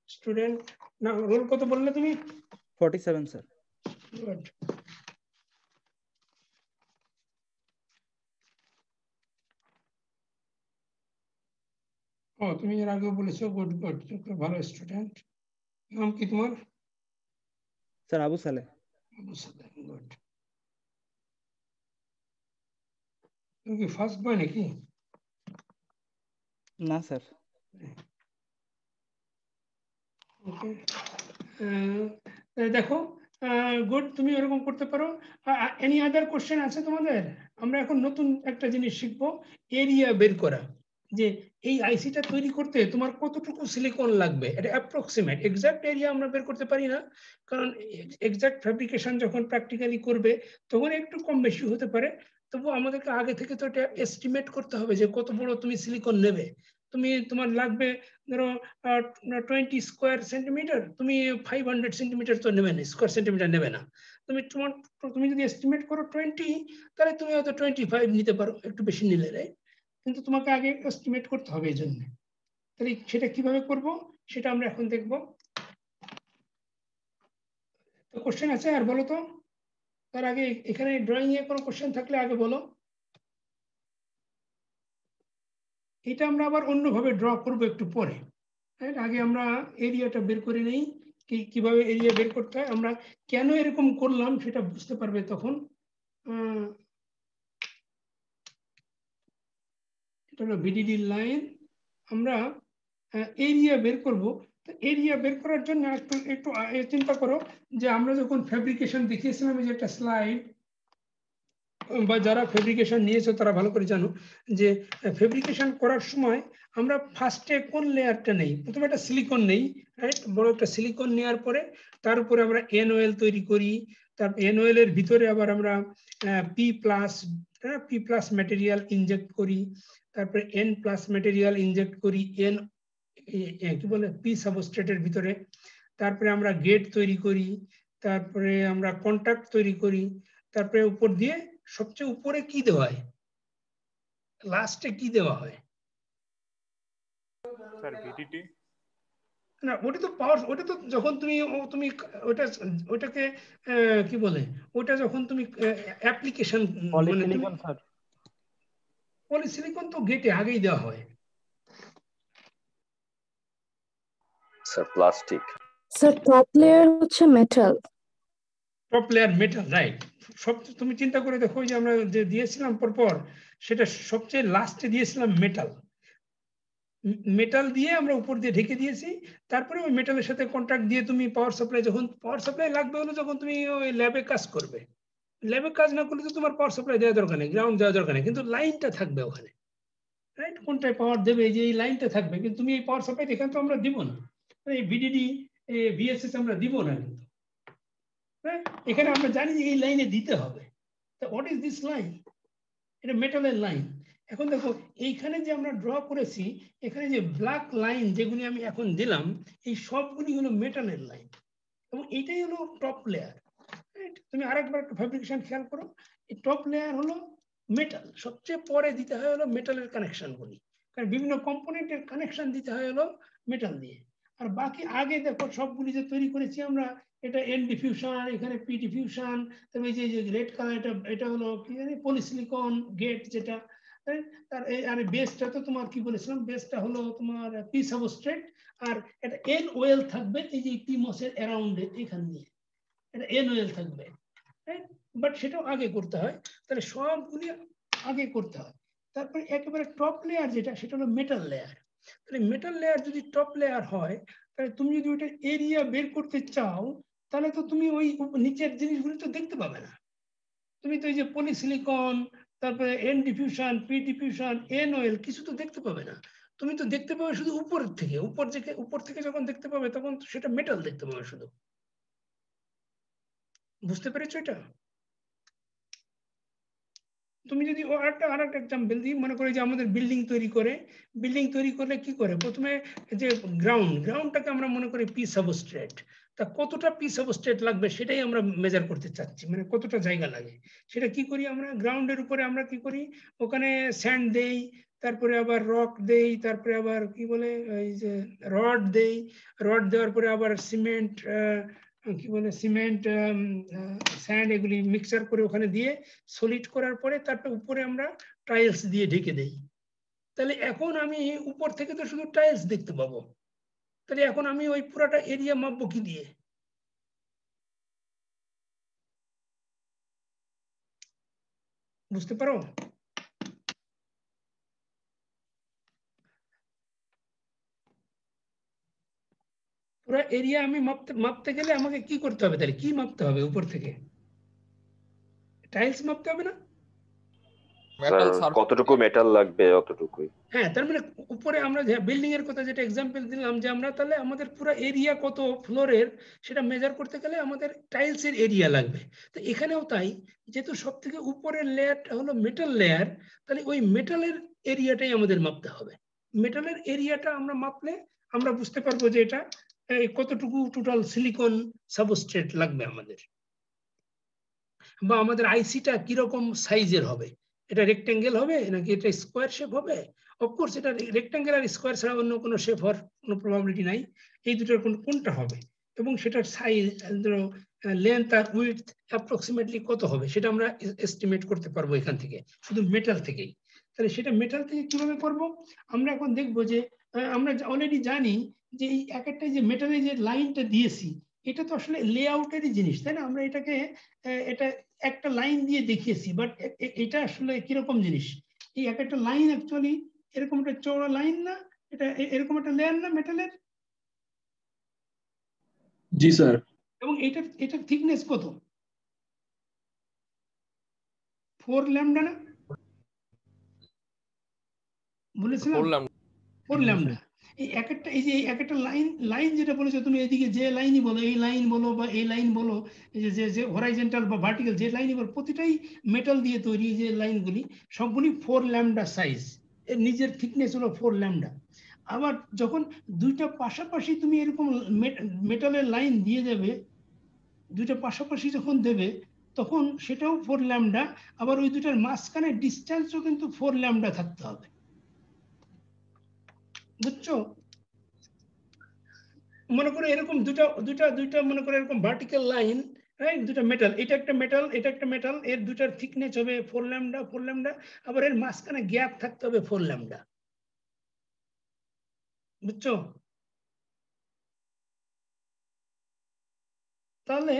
স্টুডেন্ট না, রোল কত বললে তুমি? 47 স্যার। গুড। ও, তুমি এর আগেও বলেছো, গুড গুড, ভালো স্টুডেন্ট। নাম কি তোমার? স্যার আবু সালেহ। আবু সালেহ, গুড। তুমি কি ফার্স্ট বয় নাকি? না স্যার। ওকে, দেখো, গুড, তুমি এরকম করতে পারো। এনি আদার কোশ্চেন আছে তোমাদের? আমরা এখন নতুন একটা জিনিস শিখবো, এরিয়া বের করা। যে এই আইসিটা তৈরি করতে তোমার কতটুকু সিলিকন লাগবে, এটা অ্যাপ্রক্সিমেট, এক্সাক্ট এরিয়া আমরা বের করতে পারি না, কারণ এক্সাক্ট ফ্যাব্রিকেশন যখন প্র্যাকটিক্যালি করবে তখন একটু কম বেশি হতে পারে। তবু আমাদেরকে আগে থেকে তো এটা এস্টিমেট করতে হবে যে কত বড় তুমি সিলিকন নেবে। তোমার লাগবে ধরো 20 স্কোয়ার সেন্টিমিটার, তুমি 500 সেন্টিমিটার তো নেবে না, স্কোয়ার সেন্টিমিটার নেবে না। তুমি যদি এস্টিমেট করো 20, তাহলে তুমি হয়তো 25 নিতে পারো, একটু বেশি নিলে, রাইট? কিন্তু তোমাকে আগে এস্টিমেট করতে হবে এই জন্য। তাহলে সেটা কিভাবে করব সেটা আমরা এখন দেখব। তো কোশ্চেন আছে আর বলো তো, তার আগে এখানে ড্রয়িং এ কোনো কোশ্চেন থাকলে আগে বলো। এটা আমরা আবার অন্যভাবে ড্র করব একটু পরে। আগে আমরা এরিয়াটা বের করে নেই, কিভাবে এরিয়া বের করতে হয়, আমরা কেন এরকম করলাম সেটা বুঝতে পারবে তখন। এটা হলো ভিডিডি লাইন, আমরা এরিয়া বের করব। তো এরিয়া বের করার জন্য একটু একটু চিন্তা করো যে আমরা যখন ফ্যাব্রিকেশন দেখিয়েছিলাম, যে একটা স্লাইড, বা যারা ফেব্রিকেশন নিয়েছে তারা ভালো করে জানো যে ফেব্রিকেশন করার সময় আমরা ফার্স্টে কোন লেয়ারটা নেই, প্রথমে একটা সিলিকন নেই, রাইট? বড় একটা সিলিকন নেওয়ার পরে তার উপরে আমরা NaOL তৈরি করি, তারপর NaOL এর ভিতরে আবার আমরা P+ ম্যাটেরিয়াল ইনজেক্ট করি, তারপরে N+ ম্যাটেরিয়াল ইনজেক্ট করি কি বলে P সাবস্ট্রেটের ভিতরে, তারপরে আমরা গেট তৈরি করি, তারপরে আমরা কন্টাক্ট তৈরি করি, তারপরে উপর দিয়ে সবচেয়ে উপরে কি দেওয়া হয়, লাস্টে কি দেওয়া হয়? স্যার ভিডিডি না, ওটা তো পাওয়ার, ওটা তো যখন তুমি ওটাকে কি বলে, ওটা যখন তুমি অ্যাপ্লিকেশন, পলিসিলিকন স্যার, পলিসিলিকন তো গেটে আগেই দেওয়া হয় sir. Plastic sir top layer হচ্ছে metal. Top layer metal, right. সব তুমি চিন্তা করে দেখো, যে আমরা যে দিয়েছিলাম পরপর, সেটা সবচেয়ে লাস্টে দিয়েছিলাম মেটাল। মেটাল দিয়ে আমরা উপর দিয়ে ঢেকে দিয়েছি, তারপরে ওই মেটালের সাথে কন্ট্যাক্ট দিয়ে তুমি পাওয়ার সাপ্লাই, যখন পাওয়ার সাপ্লাই লাগবে হলো যখন তুমি ওই ল্যাবে কাজ করবে। ল্যাবে কাজ না করলে তো তোমার পাওয়ার সাপ্লাই দেওয়া দরকার নেই, গ্রাউন্ড দেওয়া দরকার নেই, কিন্তু লাইনটা থাকবে ওখানে, রাইট? কোনটায় পাওয়ার দেবে, যে এই লাইনটা থাকবে, কিন্তু তুমি এই পাওয়ার সাপ্লাই এখানে তো আমরা দিব না, এই ভিডিডি VSS আমরা দিব না, কিন্তু এখানে আমরা জানি যে এই লাইনে দিতে হবে। তো হোয়াট ইজ দিস লাইন? এটা মেটালের লাইন। এখন দেখো এইখানে যে আমরা ড্র করেছি, এখানে যে ব্ল্যাক লাইন যেগুলি আমি এখন দিলাম, এই সবগুলি হলো মেটালের লাইন, এবং এইটাই হলো টপ লেয়ার। তুমি আরেকবার একটা ফ্যাব্রিকেশন খেয়াল করো, এই টপ লেয়ার হলো মেটাল, সবচেয়ে পরে দিতে হয় হলো মেটালের কানেকশনগুলি, কারণ বিভিন্ন কম্পোনেন্টের কানেকশন দিতে হয় হলো মেটাল দিয়ে। আর বাকি আগে দেখো সবগুলি যে তৈরি করেছি আমরা, এটা N ডিফিউশন, এখানে P ডিফিউশন, তবে এই যে রেড কালার, এটা হলো কি জানি পলিসিলিকন গেট যেটা, তার আর বেসটা তো তোমার কি বলেছিলাম, বেসটা হলো তোমার P সাবস্ট্রেট, আর এটা NaOL থাকবে এই যে PMOS এর অ্যারাউন্ডে, এখান দিয়ে এটা NaOL থাকবে, বাট সেটাও আগে করতে হয়। তাহলে সবগুলি আগে করতে হয়। তারপরে একেবারে টপ লেয়ার যেটা, সেটা হলো মেটাল লেয়ার। তাহলে মেটাল লেয়ার যদি টপ লেয়ার হয়, তাহলে তুমি যদি ওইটা এরিয়া বের করতে চাও, তাহলে তো তুমি ওই নিচের জিনিসগুলি তো দেখতে পাবে না। তুমি তো এই যে পলিসিলিকন, তারপরে N diffusion, P diffusion, NaOL কিছু তো দেখতে পাবে না। তুমি তো দেখতে পাবে শুধু উপরের থেকে, উপর থেকে যখন দেখতে পাবে তখন সেটা মেটাল দেখতে পাবে শুধু। বুঝতে পেরেছো এটা? তুমি যদি আরেকটা এক্সাম্পল দিই, মনে করি যে আমাদের বিল্ডিং তৈরি করলে কি করে, প্রথমে যে গ্রাউন্ডটাকে আমরা মনে করি P সাবস্ট্রেট, তা কতটা P সাবস্ট্রেট লাগবে সেটাই আমরা মেজার করতে চাচ্ছি, মানে কতটা জায়গা লাগে। সেটা কি করি আমরা, গ্রাউন্ডের উপরে আমরা কি করি, ওখানে স্যান্ড দেই, তারপরে আবার রক দেই, তারপরে আবার কি বলে এই যে রড দেই, রড দেওয়ার পরে আবার সিমেন্ট, কি বলে সিমেন্ট, স্যান্ড, এগুলি মিক্সার করে ওখানে দিয়ে সলিড করার পরে তারপরে উপরে আমরা টাইলস দিয়ে ঢেকে দেই। তাহলে এখন আমি উপর থেকে তো শুধু টাইলস দেখতে পাবো, তাহলে এখন আমি ওই পুরাটা এরিয়া মাপবো কি দিয়ে? বুঝতে পারো? পুরো এরিয়া আমি মাপতে গেলে আমাকে কি করতে হবে, তাহলে কি মাপতে হবে উপর থেকে? টাইলস মাপতে হবে না? কতটুকু মেটাল লাগবে অতটুকুই। হ্যাঁ, তার মানে উপরে আমরা বিল্ডিং এর কথা যেটা এক্সাম্পল দিলাম, যে আমরা তাহলে আমাদের পুরো এরিয়া কত ফ্লোরের সেটা মেজার করতে গেলে আমাদের টাইলস এর এরিয়া লাগবে। তো এখানেও তাই, যেহেতু সব থেকে উপরের লেয়ারটা হলো মেটাল লেয়ার, তাহলে ওই মেটালের এরিয়াটাই আমাদের মাপতে হবে। মেটালের এরিয়াটা আমরা মাপলে আমরা বুঝতে পারবো যে এটা কতটুকু টোটাল সিলিকন সাবস্ট্রেট লাগবে আমাদের, বা আমাদের আইসিটা কিরকম সাইজের হবে, এটা রেক্টেঙ্গেল হবে নাকি এটা স্কোয়ার শেপ হবে। অফকোর্স এটা রেক্টেঙ্গেল আর স্কোয়ার ছাড়া অন্য কোনো শেপ হওয়ার কোনো প্রবাবিলিটি নাই, এই দুটোর কোনটা হবে, এবং সেটার সাইজ, লেন্থ আর উইডথ অ্যাপ্রক্সিমেটলি কত হবে সেটা আমরা এস্টিমেট করতে পারবো এখান থেকে, শুধু মেটাল থেকেই। তাহলে সেটা মেটাল থেকে কিভাবে করব? আমরা এখন দেখব যে আমরা অলরেডি জানি যে এই এক একটা যে মেটালের যে লাইনটা দিয়েছি এটা তো আসলে লেআউটেরই জিনিস, তাই না? আমরা এটাকে এটা একটা লাইন দিয়ে দেখিয়েছি, বাট এটা আসলে কিরকম জিনিস? এই এক একটা লাইন অ্যাকচুয়ালি এরকম একটা চওড়া লাইন না, এটা এরকম একটা লেয়ার না মেটালের? জি স্যার। এবং এটার থিকনেস কত? 4 ল্যামডা না? বলেছিলাম 4 ল্যামডা। এই এক একটা লাইন যেটা বলেছো তুমি, এদিকে যে লাইনই বলো, এই লাইন বলো বা এই লাইন বলো, যে হরাইজন্টাল বা ভার্টিক্যাল যে লাইনই বলো, প্রতিটাই মেটাল দিয়ে তৈরি। যে লাইনগুলি সবগুলি 4 ল্যামডা সাইজ, এর নিজের থিকনেস হলো 4 ল্যামডা। আবার যখন দুইটা পাশাপাশি তুমি এরকম মেটালের লাইন দিয়ে দেবে, দুইটা পাশাপাশি যখন দেবে তখন সেটাও 4 ল্যামডা। আবার ওই দুটার মাঝখানে ডিসটেন্সও কিন্তু 4 ল্যামডা থাকতে হবে, বুঝছো? মনে করো এরকম দুটা মনে করো এরকম ভার্টিক্যাল লাইন, রাইট? দুটা মেটাল, এটা একটা মেটাল, এটা একটা মেটাল, এর দুটার থিকনেস হবে 4 ল্যামডা 4 ল্যামডা, আবার এর মাঝখানে গ্যাপ থাকতে হবে 4 ল্যামডা, বুঝছো? তাহলে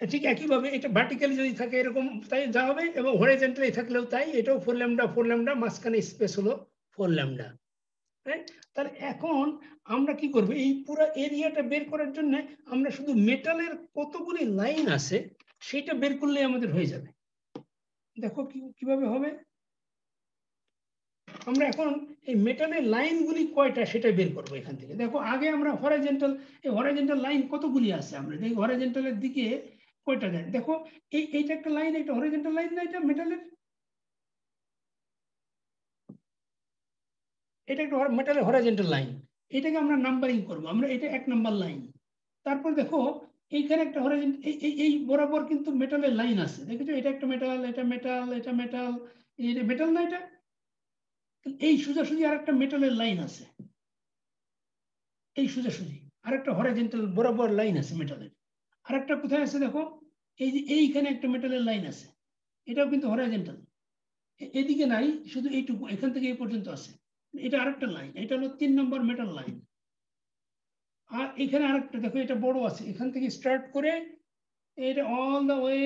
ঠিক একইভাবে এটা ভার্টিক্যালি যদি থাকে এরকম তাই যা হবে, এবং হরিজন্টালি থাকলেও তাই, এটাও 4 ল্যামডা 4 ল্যামডা, মাঝখানে স্পেস হলো 4 ল্যামডা, রাইট? তাহলে এখন আমরা কি করব? এই পুরো এরিয়াটা বের করার জন্য আমরা শুধু মেটালের কতগুলি লাইন আছে সেটা বের করলে আমাদের হয়ে যাবে। দেখো কিভাবে হবে। আমরা এখন এই মেটালের লাইনগুলি কয়টা সেটা বের করব এখান থেকে। দেখো আগে আমরা হরাইজন্টাল লাইন কতগুলি আছে আমরা দেখি। হরাইজন্টালের দিকে কয়টা দেয় দেখো, এইটা একটা লাইন, এটা হরাইজন্টাল লাইন না, এটা মেটালের, এটা একটা মেটালের হরাইজন্টাল লাইন। এটাকে আমরা নাম্বারিং করব, আমরা এটা 1 নাম্বার লাইন। তারপর দেখো এইখানে একটা হরাইজন্টাল এই বরাবর কিন্তু মেটালের লাইন আছে, দেখেছো? এটা একটা মেটাল, এটা মেটাল, এটা মেটাল, এটা মেটাল না, এটা এই সোজাসুজি আর একটা মেটালের লাইন আছে, এই সোজাসুজি আরেকটা হরাইজন্টাল বরাবর লাইন আছে মেটালের। আরেকটা কোথায় আছে দেখো, এই যে এইখানে একটা মেটালের লাইন আছে, এটাও কিন্তু হরাইজন্টাল, এদিকে নাই, শুধু এইটুকু এখান থেকে এই পর্যন্ত আছে, এটা আরেকটা লাইন, এটা হলো 3 নম্বর মেটাল লাইন। আর এখানে আরেকটা দেখো, এটা বড় আছে, এখান থেকে স্টার্ট করে এটা অল দ্য ওয়ে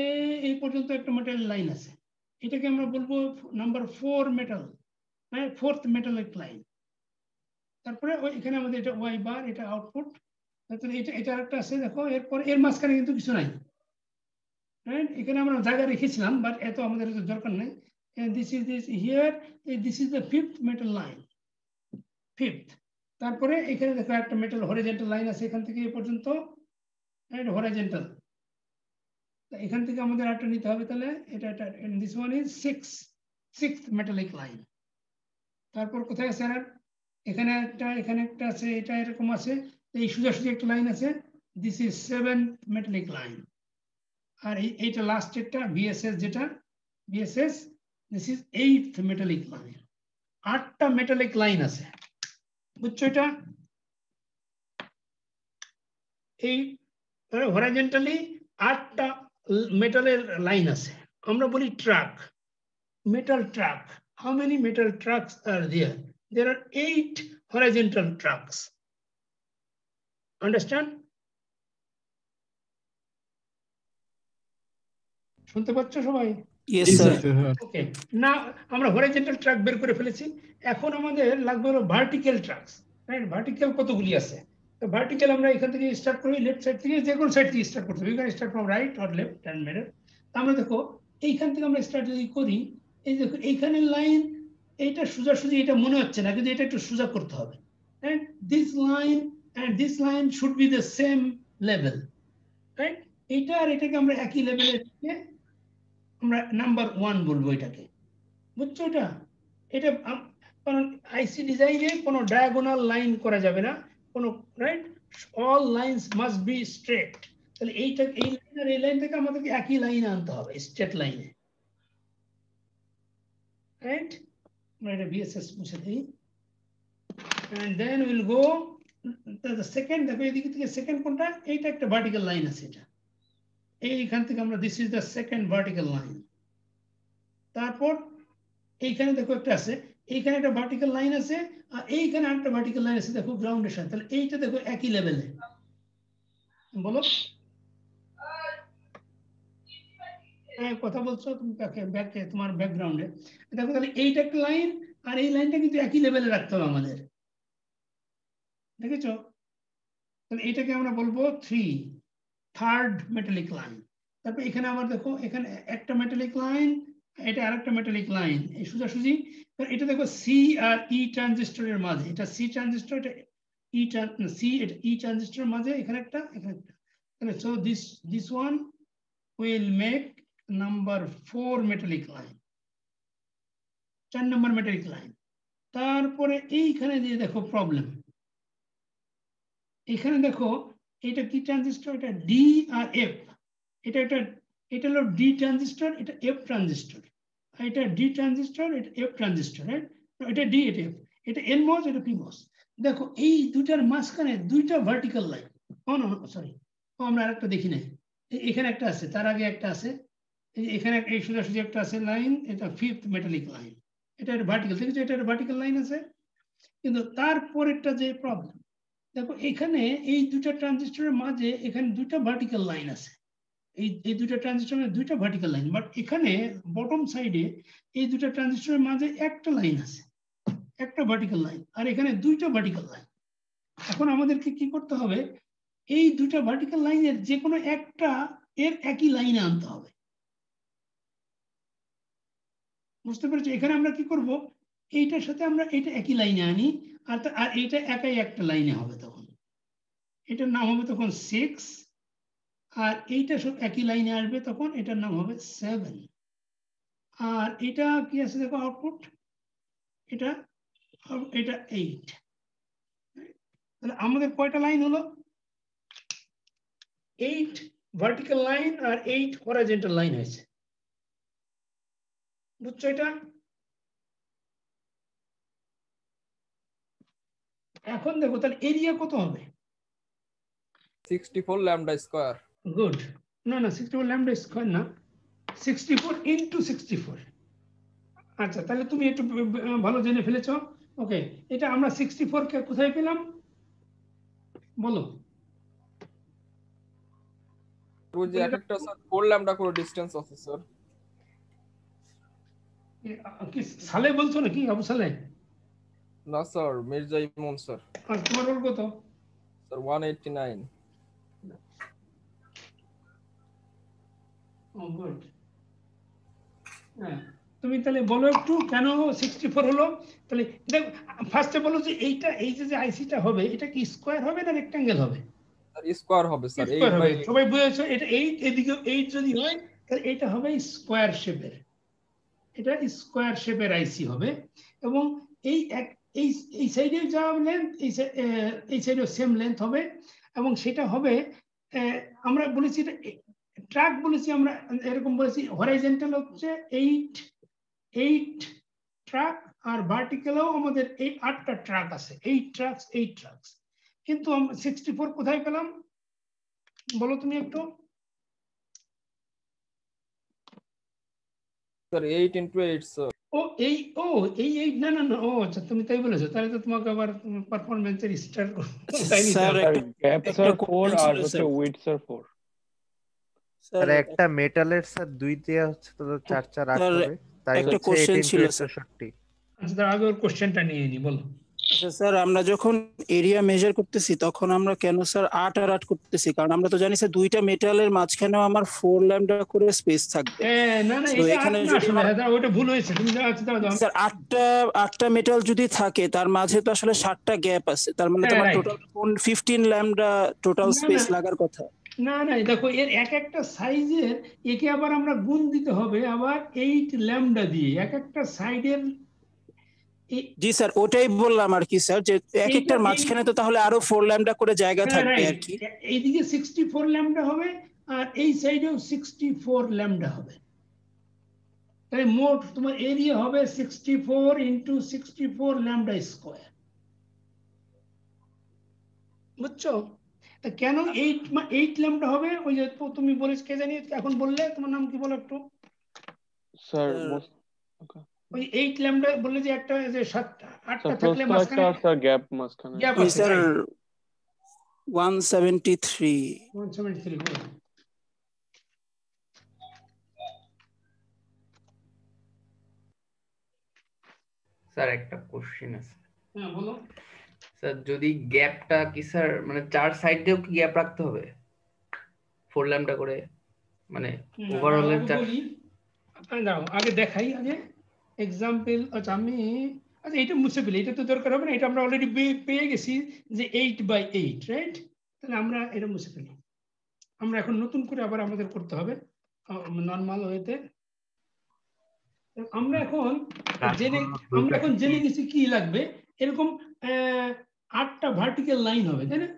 এই পর্যন্ত একটা মেটাল লাইন আছে, এটাকে আমরা বলবো নাম্বার 4 মেটাল, হ্যাঁ 4th মেটালিক লাইন। তারপরে এখানে আমাদের এটা ওয়াই বার, এটা আউটপুট। তারপরে এটা আরেকটা আছে দেখো, এরপর এর মাঝখানে কিন্তু কিছু নাই, রাইট? এখানে আমরা জায়গা রেখেছিলাম, বাট এত আমাদের দরকার নেই। This is the 5th metal line, 5th। তারপরে এখানে দেখো একটা মেটাল হরিজন্টাল লাইন আছে এখান থেকে এই পর্যন্ত, রাইট? হরিজন্টাল। এখান থেকে আমাদের আরেকটা নিতে হবে, তাহলে এটা this one is 6th metallic line. তারপর কোথায় আছে আর এখানে একটা আছে, এটা এরকম আছে, এই সোজাসুজি একটা লাইন আছে, this is 7th metallic line. আর এইটা লাস্ট একটা বিএসএস, যেটা BSS, this is 8th metallic line. 8টা মেটালিক লাইন আছে, বুঝছো? এটা এই হরাইজন্টালি 8টা মেটালের লাইন আছে, আমরা বলি truck, metal truck. How many metal trucks are there? There are 8 horizontal trucks. Understand? শুনতে পাচ্ছ সবাই? Yes sir. ওকে, না আমরা হরাইজন্টাল ট্রাক বের করে ফেলেছি, এখন আমাদের লাগবে হলো ভার্টিক্যাল ট্রাকস, রাইট? ভার্টিক্যাল কতগুলি আছে? তো ভার্টিক্যাল আমরা এখান থেকে স্টার্ট করি, লেফট সাইড থেকে, যে কোনো সাইড থেকে স্টার্ট করতে হবে, you can start from right or left hand matter. আমরা দেখো এইখান থেকে আমরা স্টার্ট যদি করি, এই দেখো এইখানে লাইন, এইটা সোজাসুজি, এটা মনে হচ্ছে না, কিন্তু এটা একটু সোজা করতে হবে, right? This line and this line should be the same level, right? এইটা আর এটাকে আমরা একই লেভেলে রেখে আমরা নাম্বার 1 বলবো এটাকে, বুঝছো? এটা কারণ আইসি ডিজাইনে কোনো ডায়াগোনাল লাইন করা যাবে না, কোনো, right? All lines must be straight. তাহলে এইটা, এই লাইন আর এই লাইন থেকে আমাদেরকে একই লাইনে আনতে হবে, স্ট্রেট লাইনে, রাইট? আমরা এটা বিএসএস মুছে দিই, and then we'll go the second, দেখো এদিকে থেকে সেকেন্ড কোনটা, এইটা একটা ভার্টিক্যাল লাইন আছে, এটা এইখান থেকে আমরা, this is the second vertical line. তারপর এইখানে দেখো একটা আছে, এইখানে একটা ভার্টিক্যাল লাইন আছে, আর এইখানে একটা ভার্টিক্যাল লাইন আছে দেখো গ্রাউন্ডের সাথে, তাহলে এইটা দেখো একই লেভেলে। বলো হ্যাঁ কথা বলছো তুমি, তোমার ব্যাকগ্রাউন্ডে দেখো, তাহলে এইটা একটা লাইন আর এই লাইনটা কিন্তু একই লেভেলে রাখতে হবে আমাদের, দেখেছো? তাহলে এটাকে আমরা বলবো থার্ড মেটালিক লাইন। তারপর এখানে আবার দেখো, এখানে একটা মেটালিক লাইন, এটা আরেকটা মেটালিক লাইন, এই সোজাসুজি। এটা দেখো সি আর ই ট্রানজিস্টরের মাঝে, এটা সি ট্রানজিস্টর, এটা ই সি, এটা ই ট্রানজিস্টরের মাঝে, এখানে একটা, এখানে একটা। তাহলে so this one will make number 4 metallic line, 4 number metallic line. তারপরে এইখানে দিয়ে দেখো প্রবলেম, এখানে দেখো এটা কি ট্রানজিস্টর, এটা ডি আর এফ, এটা হলো ডি ট্রানজিস্টর, এটা এফ ট্রানজিস্টর, এটা ডি ট্রানজিস্টর, এটা এফ ট্রানজিস্টর, রাইট? এটা ডি, এটা এফ, এটা এন মস, এটা পি মস। দেখো এই দুটার মাঝখানে দুইটা ভার্টিক্যাল লাইন, সরি আমরা আরেকটা দেখি নাই, এখানে একটা আছে, তার আগে একটা আছে, এখানে এই সোজাসুজি একটা আছে লাইন, এটা 5th মেটালিক লাইন, এটা ভার্টিক্যাল, ঠিক আছে? এটা ভার্টিক্যাল লাইন আছে, কিন্তু তারপরেরটা যে প্রবলেম, দেখো এখানে এই দুটা ট্রানজিস্টরের মাঝে এখানে দুইটা ভার্টিক্যাল লাইন আছে, এই দুটা ট্রানজিস্টরের দুইটা ভার্টিক্যাল লাইন, বাট এখানে বটম সাইডে এই দুটা ট্রানজিস্টরের মাঝে একটা লাইন আছে, একটা ভার্টিক্যাল লাইন, আর এখানে দুইটা ভার্টিক্যাল লাইন। এখন আমাদেরকে কি করতে হবে, এই দুটা ভার্টিক্যাল লাইনের যে কোনো একটা এর একই লাইনে আনতে হবে, বুঝতে পেরেছো? এখানে আমরা কি করব, এইটার সাথে আমরা এটা একই লাইনে আনি, আর এইটা একাই একটা লাইনে হবে, তখন এটার নাম হবে তখন 6, আর এইটা সব একই লাইনে আসবে, তখন এটার নাম হবে 7, আর এটা কি আছে দেখো আউটপুট, এটা 8। তাহলে আমাদের কয়টা লাইন হলো, 8 ভার্টিক্যাল লাইন আর 8 হরাইজন্টাল লাইন হয়েছে, বুঝছো? এটা এখন দেখো তাহলে এরিয়া কত হবে, 64 ল্যামডা স্কয়ার। গুড, না 64 ল্যামডা স্কয়ার না, 64 ইনটু 64। আচ্ছা তাহলে তুমি একটু ভালো জেনে ফেলেছো। ওকে, এটা আমরা 64 কে কোথায় পেলাম বলো? ওই যে একটা স্যার 4 ল্যামডা করে ডিসটেন্স আছে স্যার। কি সালে বলছো নাকি, আবু সালে? না স্যার, মির্জা ইমন স্যার। আর তোমার রোল কত? স্যার 189। ও গুড। হ্যাঁ, তুমি তাহলে বলো একটু কেন 64 হলো। তাহলে দেখো ফার্স্টে বলো যে এইটা, এই যে আইসিটা হবে, এটা কি স্কয়ার হবে না রেক্ট্যাঙ্গেল হবে? স্যার স্কয়ার হবে স্যার। স্কয়ার হবে, সবাই বুঝেছো? এটা 8, এদিকে 8 যদি হয় তাহলে এটা হবে স্কয়ার শেপের, এটা স্কয়ার শেপের আইসি হবে, এবং এই এই সাইডে যা লেন্থ, এই সাইডেও সেম লেন্থ হবে, এবং সেটা হবে আমরা বলেছি এটা ট্র্যাক বলেছি, আমরা এরকম বলেছি হরাইজন্টাল হচ্ছে 8 ট্র্যাক, আর ভার্টিক্যালও আমাদের এই 8টা ট্র্যাক আছে, 8 ট্র্যাকস। কিন্তু 64 কোথায় পেলাম বলো তুমি একটু? Sir 8 × 8 sir. এই 8 না ও আচ্ছা, তুমি তাই বলেছো, তাহলে তো তোমাকে আবার পারফরম্যান্সের স্টার স্যার গ্যাপ স্যার 4 আর হচ্ছে উইডথ স্যার 4। স্যার একটা মেটালের স্যার 2 দেয়া হচ্ছে তো 4 4 8 হবে, তাই একটা হচ্ছে কোশ্চেন ছিল স্যার। 8 আচ্ছা তার আগে ওর কোশ্চেনটা নিয়ে নি, বলো। আচ্ছা স্যার, আমরা যখন এরিয়া মেজার করতেছি তখন আমরা কেন স্যার 8 আর 8 করতেছি? কারণ আমরা তো জানি স্যার দুইটা মেটালের মাঝখানেও আমার 4 ল্যামডা করে স্পেস থাকবে। না তো এটা এখানে না, যদি আসলে ওটা ভুল হয়েছে, তুমি যা আছে দাও। স্যার 8টা মেটাল যদি থাকে তার মাঝে তো আসলে 7টা গ্যাপ আছে, তার মানে তোমার টোটাল 15 ল্যামডা টোটাল স্পেস লাগার কথা। না দেখো এর একটা সাইজের, একে আবার আমরা গুণ দিতে হবে আবার 8 ল্যামডা দিয়ে, একটা সাইডের। জি স্যার, ওটাই বললাম আর কি স্যার, যে একটার মাঝখানে তো তাহলে আরো 4 ল্যামডা করে জায়গা থাকবে আর কি। এইদিকে 64 ল্যামডা হবে, আর এই সাইডেও 64 ল্যামডা হবে, তাহলে মোট তোমার এরিয়া হবে 64 × 64 ল্যামডা স্কয়ার, বুঝছো? কেন 8 ল্যামডা হবে? ওই যে তুমি বলেছ, কে জানি এখন বললে, তোমার নাম কি বলো একটু? স্যার ওই 8 ল্যামডা বললে যে একটা যে 8টা স্যার থাকলে প্রস্থ মাঝখানে একটা স্যার গ্যাপ মাঝখানে গ্যাপ ওই আছে স্যার রাইট 173 173 বলো। স্যার একটা কোশ্চেন আছে। হ্যাঁ বলো। স্যার যদি গ্যাপটা কি স্যার মানে চার সাইড দিয়েও কি গ্যাপ রাখতে হবে 4 ল্যামডা করে মানে ওভারঅল এর চার? বলি দাও আগে দেখাই আগে এক্সাম্পল। আচ্ছা আমি আচ্ছা এটা মুছে ফেলি, এটা তো দরকার হবে না, এটা আমরা অলরেডি পেয়ে গেছি যে 8/8 রাইট। তাহলে আমরা এটা মুছে ফেলি। আমরা এখন নতুন করে আবার আমাদের করতে হবে নরমাল ওয়েতে। আমরা এখন জেনে গেছি কি লাগবে। এরকম 8টা ভার্টিক্যাল লাইন হবে তাই না?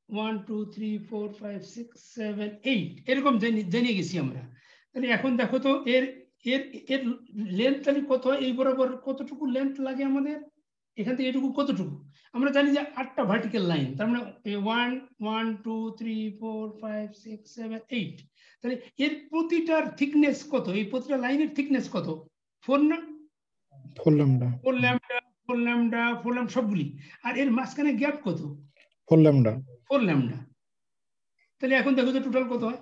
1 2 3 4 5 6 7 8 এরকম জেনে গেছি আমরা। তাহলে এখন দেখো তো এর এর এর লেন্থ তাহলে কত হয়, এই বরাবর কতটুকু লেন্থ লাগে আমাদের, এখান থেকে এটুকু কতটুকু। আমরা জানি যে 8টা ভার্টিক্যাল লাইন, তার মানে 1 1 2 3 4 5 6 7 8। তাহলে এর প্রতিটার থিকনেস কত, এই প্রতিটা লাইনের থিকনেস কত? 4 না? 4 ল্যামডা 4 ল্যামডা 4 ল্যামডা 4 ল্যামডা সবগুলি। আর এর মাঝখানে গ্যাপ কত? 4 ল্যামডা 4 ল্যামডা। তাহলে এখন দেখো যে টোটাল কত হয়।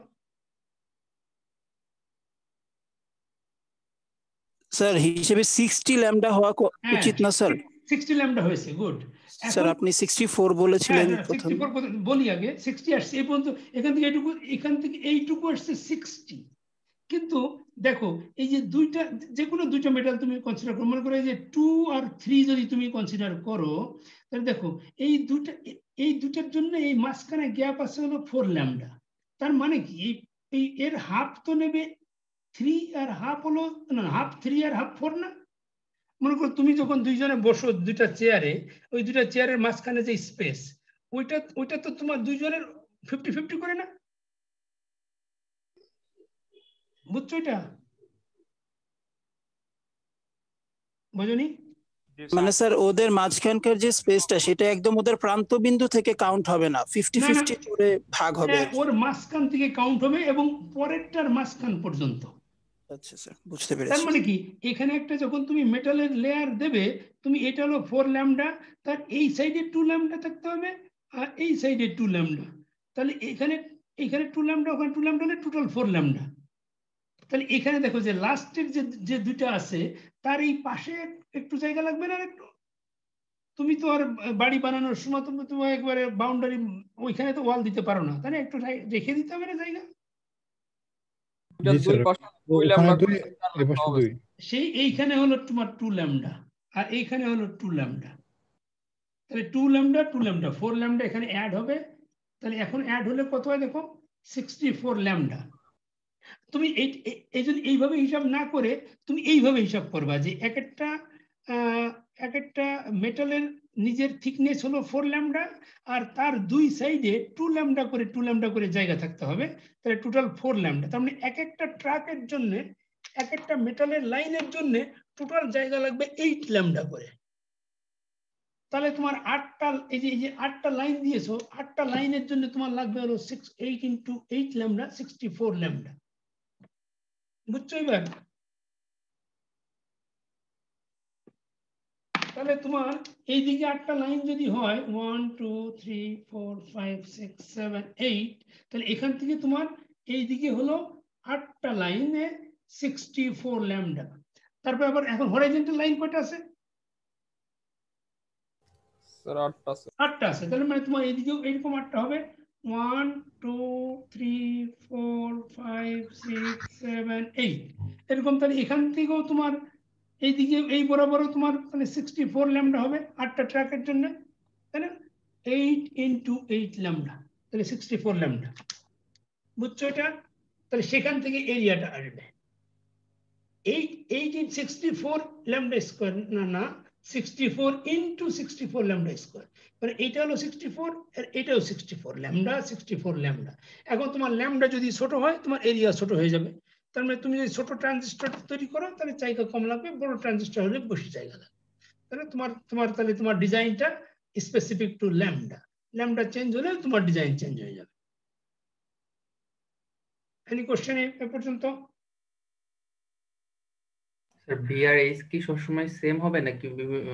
স্যার হিসেবে 60 ল্যামডা হওয়া উচিত না স্যার? 60 ল্যামডা হয়েছে, গুড। স্যার আপনি 64 বলেছিলেন প্রথম। 64 বলি আগে, 60 আসছে এই পর্যন্ত, এখান থেকে এইটুকু আসছে 60। কিন্তু দেখো এই যে দুইটা, যে কোনো দুইটা মেটাল তুমি কনসিডার করো, মনে করো এই যে 2 আর 3 যদি তুমি কনসিডার করো, তাহলে দেখো এই দুটার জন্য এই মাঝখানে গ্যাপ আছে হলো 4 ল্যামডা। তার মানে কি এই এর হাফ তো নেবে 3 আর হাফ হলো না, হাফ 3 আর হাফ 4 না? মনে করো তুমি যখন দুইজনে বসো দুইটা চেয়ারে, ওই দুইটা চেয়ারের মাঝখানে যে স্পেস, ওইটা তো তোমার দুইজনের 50-50 করে না? বুঝছো এটা? বুঝনি? মানে স্যার ওদের মাঝখানকার যে স্পেসটা সেটা একদম ওদের প্রান্ত বিন্দু থেকে কাউন্ট হবে না, 50-50 করে ভাগ হবে। ওর মাঝখান থেকে কাউন্ট হবে এবং পরেরটার মাঝখান পর্যন্ত। আচ্ছা স্যার বুঝতে পেরেছি। তার মানে কি এখানে একটা যখন তুমি মেটালের লেয়ার দেবে, তুমি এটা হলো 4 ল্যামডা, তার এই সাইডে 2 ল্যামডা থাকতে হবে আর এই সাইডে 2 ল্যামডা। তাহলে এখানে 2 ল্যামডা, ওখানে 2 ল্যামডা হলে টোটাল 4 ল্যামডা। তাহলে এখানে দেখো যে লাস্টের যে দুইটা আছে তার এই পাশে একটু জায়গা লাগবে না? একটু তুমি তো আর বাড়ি বানানোর সময় তুমি একবারে বাউন্ডারি ওইখানে তো ওয়াল দিতে পারো না, তাহলে একটু রেখে দিতে হবে না জায়গা। সেই এইখানে হলো তোমার 2 ল্যামডা আর এইখানে হলো 2 ল্যামডা। তাহলে 2 ল্যামডা 2 ল্যামডা 4 ল্যামডা এখানে অ্যাড হবে। তাহলে এখন অ্যাড হলে কত হয় দেখো, 64 ল্যামডা। তুমি এইভাবে হিসাব না করে তুমি এইভাবে হিসাব করবা যে এক একটা মেটালের নিজের থিকনেস হলো 4 ল্যামডা আর তার দুই সাইডে 2 ল্যামডা করে জায়গা থাকতে হবে। তাহলে টোটাল 4 ল্যামডা। তার মানে এক একটা ট্রাকের জন্য, এক একটা মেটালের লাইনের জন্য টোটাল জায়গা লাগবে 8 ল্যামডা করে। তাহলে তোমার 8টা এই যে 8টা লাইন দিয়েছো, 8টা লাইনের জন্য তোমার লাগবে হলো 8 × 8 ল্যামডা, 64 ল্যামডা। বুঝছো এবার? তাহলে তোমার এইদিকে 8টা লাইন যদি হয় 1 2 3 4 5 6 7 8, তাহলে এখান থেকে তোমার এইদিকে হলো 8টা লাইনে 64 ল্যামডা। তারপর আবার এখন হরাইজন্টাল লাইন কয়টা আছে? স্যার 8টা আছে। তাহলে মানে তোমার এইদিকেও এরকম 8টা হবে, 1 2 3 4 5 6 7 8 এরকম। তাহলে এখান থেকেও তোমার এইদিকে এই বরাবরও তোমার মানে 64 ল্যামডা হবে 8টা ট্র্যাকের জন্য, তাই না? 8 × 8 ল্যামডা, তাহলে 64 ল্যামডা। বুঝছো এটা? তাহলে সেখান থেকে এরিয়াটা আসবে 8 × 64 ল্যামডা স্কয়ার, না 64 × 64 ল্যামডা স্কয়ার। মানে এটা হলো 64 আর এটাও 64 ল্যামডা, 64 ল্যামডা। এখন তোমার ল্যামডা যদি ছোট হয় তোমার এরিয়া ছোট হয়ে যাবে। তার মানে তুমি যদি ছোট ট্রানজিস্টর তৈরি করো তাহলে জায়গা কম লাগবে, বড় ট্রানজিস্টর হলে বেশি জায়গা লাগবে। তাহলে তোমার ডিজাইনটা specific to lambda. Lambda change হলে তোমার ডিজাইন চেঞ্জ হয়ে যাবে। এনি কোশ্চেন এ পর্যন্ত? স্যার বি আর এইচ কি সবসময় সেম হবে নাকি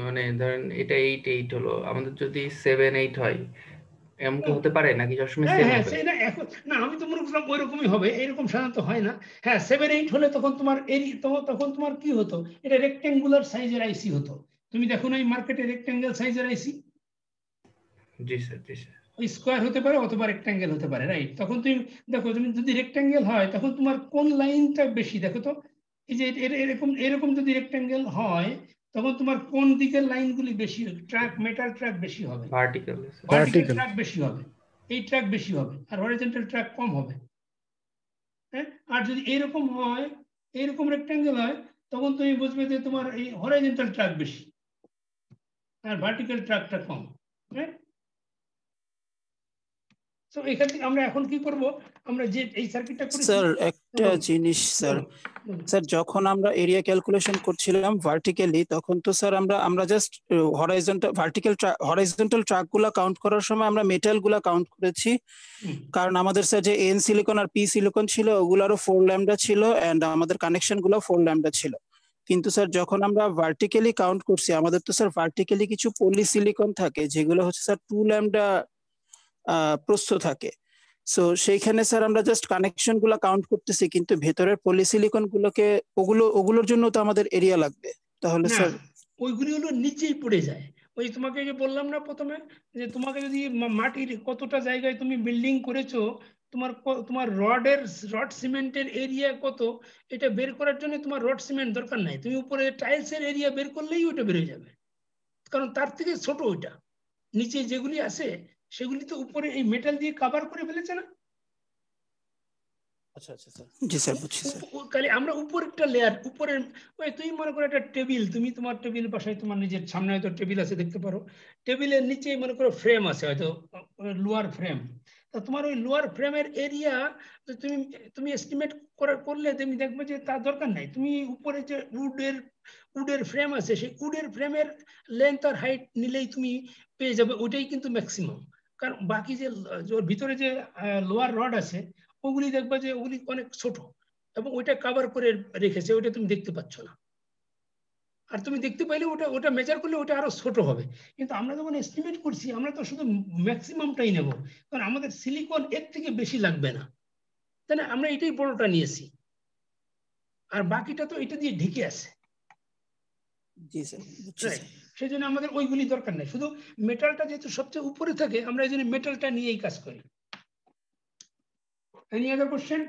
মানে ধরেন এটা 8 8 হলো, আমাদের যদি 7 8 হয় এমন কি হতে পারে নাকি সবসময় হ্যাঁ সেম হ্যাঁ হবে? সেটা এখন না, আমি তো মনে করলাম ওই রকমই হবে, এরকম সাধারণত হয় না। হ্যাঁ 7 8 হলে তখন তোমার তখন তোমার কি হতো, এটা রেক্টেঙ্গুলার সাইজের আইসি হতো। তুমি দেখো না এই মার্কেটে রেক্টেঙ্গেল সাইজের আইসি, জি স্যার জি স্যার। স্কোয়ার হতে পারে অথবা রেক্টেঙ্গেল হতে পারে, রাইট? তখন তুমি দেখো, তুমি যদি রেক্টেঙ্গেল হয় তখন তোমার কোন লাইনটা বেশি, দেখো তো এই যে এরকম এরকম যদি রেক্টেঙ্গেল হয় তখন তোমার কোন দিকের লাইনগুলি বেশি, ট্র্যাক মেটাল ট্র্যাক বেশি হবে, ভার্টিক্যাল ভার্টিক্যাল ট্র্যাক বেশি হবে, এই ট্র্যাক বেশি হবে, আর হরিজন্টাল ট্র্যাক কম হবে। হ্যাঁ, আর যদি এরকম হয়, এরকম রেক্টেঙ্গেল হয়, তখন তুমি বুঝবে যে তোমার এই হরিজন্টাল ট্র্যাক বেশি আর ভার্টিক্যাল ট্র্যাকটা কম। হ্যাঁ, তো এখান থেকে আমরা এখন কি করব, আমরা যে এই সার্কিটটা করেছি স্যার একটা জিনিস স্যার, স্যার যখন আমরা এরিয়া ক্যালকুলেশন করছিলাম ভার্টিক্যালি, তখন তো স্যার আমরা জাস্ট হরাইজন্টাল ট্র্যাকগুলো কাউন্ট করার সময় আমরা মেটালগুলো কাউন্ট করেছি, কারণ আমাদের স্যার যে এন সিলিকন আর পি সিলিকন ছিল ওগুলারও 4 ল্যামডা ছিল এন্ড আমাদের কানেকশন গুলো 4 ল্যামডা ছিল। কিন্তু স্যার যখন আমরা ভার্টিক্যালি কাউন্ট করছি, আমাদের তো স্যার ভার্টিক্যালি কিছু পলিসিলিকন থাকে যেগুলো হচ্ছে স্যার 2 ল্যামডা প্রস্থ থাকে। সো সেইখানে স্যার আমরা জাস্ট কানেকশন গুলো কাউন্ট করতেছি, কিন্তু ভেতরের পলিসিলিকন গুলোকে ওগুলোর জন্য তো আমাদের এরিয়া লাগবে, তাহলে স্যার ওইগুলি হলো নিচেই পড়ে যায়। ওই তোমাকে যে বললাম না প্রথমে, যে তোমাকে যদি মাটির কতটা জায়গায় তুমি বিল্ডিং করেছো, তোমার রড সিমেন্টের এরিয়া কত, এটা বের করার জন্য তোমার রড সিমেন্ট দরকার নাই, তুমি উপরে টাইলসের এরিয়া বের করলেই ওটা বেরিয়ে যাবে, কারণ তার থেকে ছোট ওইটা। নিচে যেগুলি আছে সেগুলি তো উপরে এই মেটাল দিয়ে কভার করে ফেলেছে না। আচ্ছা আচ্ছা স্যার, জি স্যার বুঝছি স্যার। খালি আমরা উপরেরটা লেয়ার, উপরের ওই তুমি মনে করো একটা টেবিল, তুমি তোমার টেবিল বাসায় তোমার নিজের সামনে হয়তো টেবিল আছে দেখতে পারো, টেবিলের নিচে মনে করো ফ্রেম আছে হয়তো লোয়ার ফ্রেম, তা তোমার ওই লোয়ার ফ্রেমের এরিয়া তুমি তুমি এস্টিমেট করলে তুমি দেখবে যে তার দরকার নাই, তুমি উপরে যে উডের ফ্রেম আছে সেই উডের ফ্রেমের লেন্থ আর হাইট নিলেই তুমি পেয়ে যাবে, ওইটাই কিন্তু ম্যাক্সিমাম। কারণ বাকি যে ভিতরে যে লোয়ার রড আছে ওগুলি দেখবা যে ওগুলি অনেক ছোট এবং ওইটা কভার করে রেখেছে, ওইটা তুমি দেখতে পাচ্ছ না, আর তুমি দেখতে পাইলে ওটা মেজার করলে ওটা আরো ছোট হবে। কিন্তু আমরা যখন এস্টিমেট করছি আমরা তো শুধু ম্যাক্সিমামটাই নেব, কারণ আমাদের সিলিকন এর থেকে বেশি লাগবে না, তাই না? আমরা এটাই বড়টা নিয়েছি আর বাকিটা তো এটা দিয়ে ঢেকে আছে। জি স্যার, সেই জন্য আমাদের ওইগুলি দরকার নেই, শুধু মেটালটা যেহেতু সবচেয়ে উপরে থাকে আমরা এই জন্য মেটালটা নিয়েই কাজ করি। Any other question?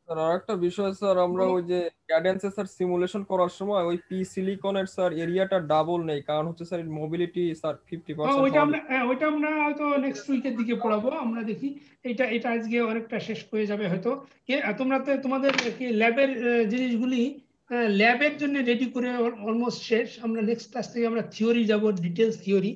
স্যার আরেকটা বিষয় স্যার, আমরা ওই যে ক্যাডেন্সে স্যার সিমুলেশন করার সময় ওই পি সিলিকনের স্যার এরিয়াটা ডাবল নেই, কারণ হচ্ছে স্যার মোবিলিটি স্যার 50%। ওইটা আমরা হয়তো নেক্সট উইকের দিকে পড়াবো, আমরা দেখি। এটা আজকে অনেকটা শেষ হয়ে যাবে হয়তো। তোমরা তো তোমাদের ল্যাবের জিনিসগুলি ল্যাবের জন্য রেডি করে অলমোস্ট শেষ। আমরা নেক্সট ক্লাস থেকে আমরা থিওরি যাব, ডিটেলস থিওরি,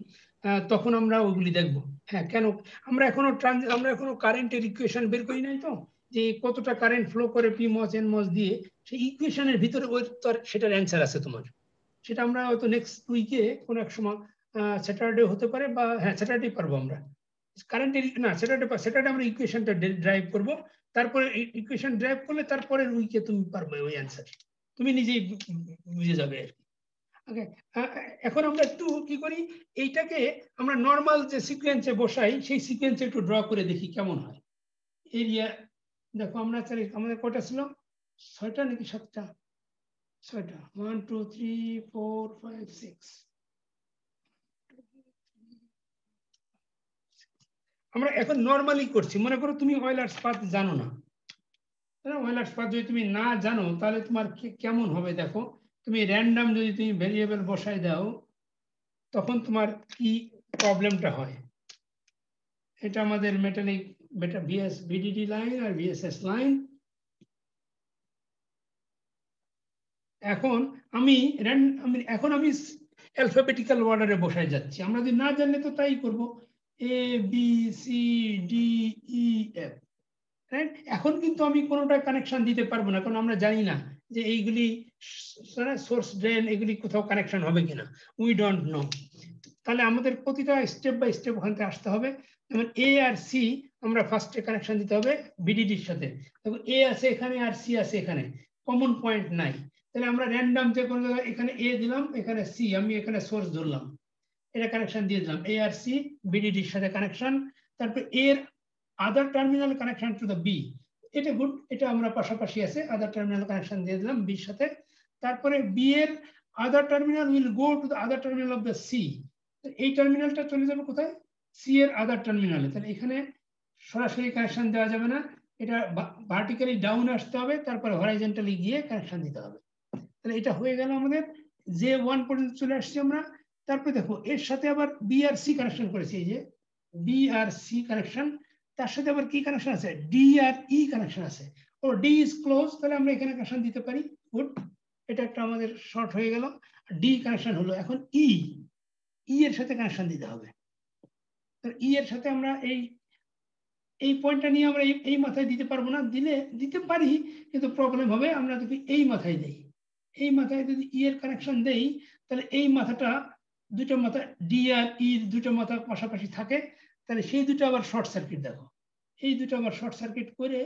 তখন আমরা ওইগুলি দেখবো। হ্যাঁ, কেন আমরা এখনো কারেন্টের ইকুয়েশন বের করি নাই তো, যে কতটা কারেন্ট ফ্লো করে পি মস এন মস দিয়ে, সেই ইকুয়েশনের ভিতরে ওই সেটার অ্যান্সার আছে তোমার। সেটা আমরা হয়তো নেক্সট উইকে কোনো এক সময় স্যাটারডে হতে পারে, বা হ্যাঁ স্যাটারডে পারবো আমরা কারেন্টের, না স্যাটারডে আমরা ইকুয়েশনটা ড্রাইভ করব, তারপরে ইকুয়েশন ড্রাইভ করলে তারপরের উইকে তুমি পারবে ওই অ্যান্সার, তুমি নিজেই বুঝে যাবে আর কি। ওকে, এখন আমরা একটু কি করি, এইটাকে আমরা নর্মাল যে সিকোয়েন্সে বসাই সেই সিকোয়েন্সে একটু ড্র করে দেখি কেমন হয়। এরিয়া দেখো, আমাদের কয়টা ছিল, 6টা নাকি 7টা? 6টা, 1 2 3 4 5 6। আমরা এখন নর্মালি করছি। মনে করো তুমি অয়েলার্স পাথ জানো না, অয়েলার্স পাথ যদি তুমি না জানো তাহলে তোমার কেমন হবে দেখো, তুমি র্যান্ডম যদি তুমি ভেরিয়েবল বসাই দাও তখন তোমার কি প্রবলেমটা হয়। এটা আমাদের মেটালিক ভিডিডি লাইন আর ভিএসএস লাইন। এখন আমি অ্যালফাবেটিক্যাল অর্ডারে বসাই যাচ্ছি। আমরা যদি না জানলে তো তাই করব, A B C D E F. এখন কিন্তু আমি কোনোটা কানেকশন দিতে পারবো না, কারণ আমরা জানি না যে এইগুলি সোর্স ড্রেন এগুলি কোথাও কানেকশন হবে কিনা, উই ডোন্ট নো। তাহলে আমাদের প্রতিটা স্টেপ বাই স্টেপ ওখান থেকে আসতে হবে। যেমন এ আর সি আমরা ফার্স্টে কানেকশন দিতে হবে ভিডিডির সাথে। দেখো এ আছে এখানে আর সি আছে এখানে, কমন পয়েন্ট নাই, তাহলে আমরা র্যান্ডম যে কোনো জায়গায় এখানে এ দিলাম, এখানে সি, আমি এখানে সোর্স ধরলাম, এটা কানেকশন দিয়ে দিলাম, এ আর সি বিডিডির সাথে কানেকশন, তারপর এর other terminal connection to the B, এটা গুড, এটা আমরা পাশাপাশি আছে, আদার টার্মিনাল কানেকশন দিয়ে দিলাম বির সাথে। তারপরে বি এর other terminal will go to the other terminal of the C, এই টার্মিনালটা চলে যাবে কোথায়, সি এর আদার টার্মিনালে। তাহলে এখানে সরাসরি কানেকশন দেওয়া যাবে না, এটা ভার্টিক্যালি ডাউন আসতে হবে, তারপরে হরাইজন্টালি গিয়ে কানেকশন দিতে হবে। তাহলে এটা হয়ে গেল আমাদের, যে 1 পর্যন্ত চলে আসছি আমরা। তারপরে দেখো এর সাথে আবার বি আর সি কানেকশন করেছি, এই যে বি আর সি কানেকশন, তার সাথে আবার কি কানেকশন আছে, ডি আর ই কানেকশন আছে, ও ডি ইজ ক্লোজ, তাহলে আমরা এখানে কানেকশন দিতে পারি, গুড, এটা একটা আমাদের শর্ট হয়ে গেল। ডি কানেকশন হলো, এখন ই এর সাথে কানেকশন দিতে হবে। ই এর সাথে আমরা এই পয়েন্টটা নিয়ে আমরা এই মাথায় দিতে পারবো না, দিতে পারি কিন্তু প্রবলেম হবে, আমরা যদি এই মাথায় দেই, এই মাথায় যদি ই এর কানেকশন দেই, তাহলে এই মাথাটা, দুটো মাথা ডি আর ই দুটো মাথা পাশাপাশি থাকে, তাহলে সেই দুটো আবার শর্ট সার্কিট, দেখো এই দুটো আবার শর্ট সার্কিট করে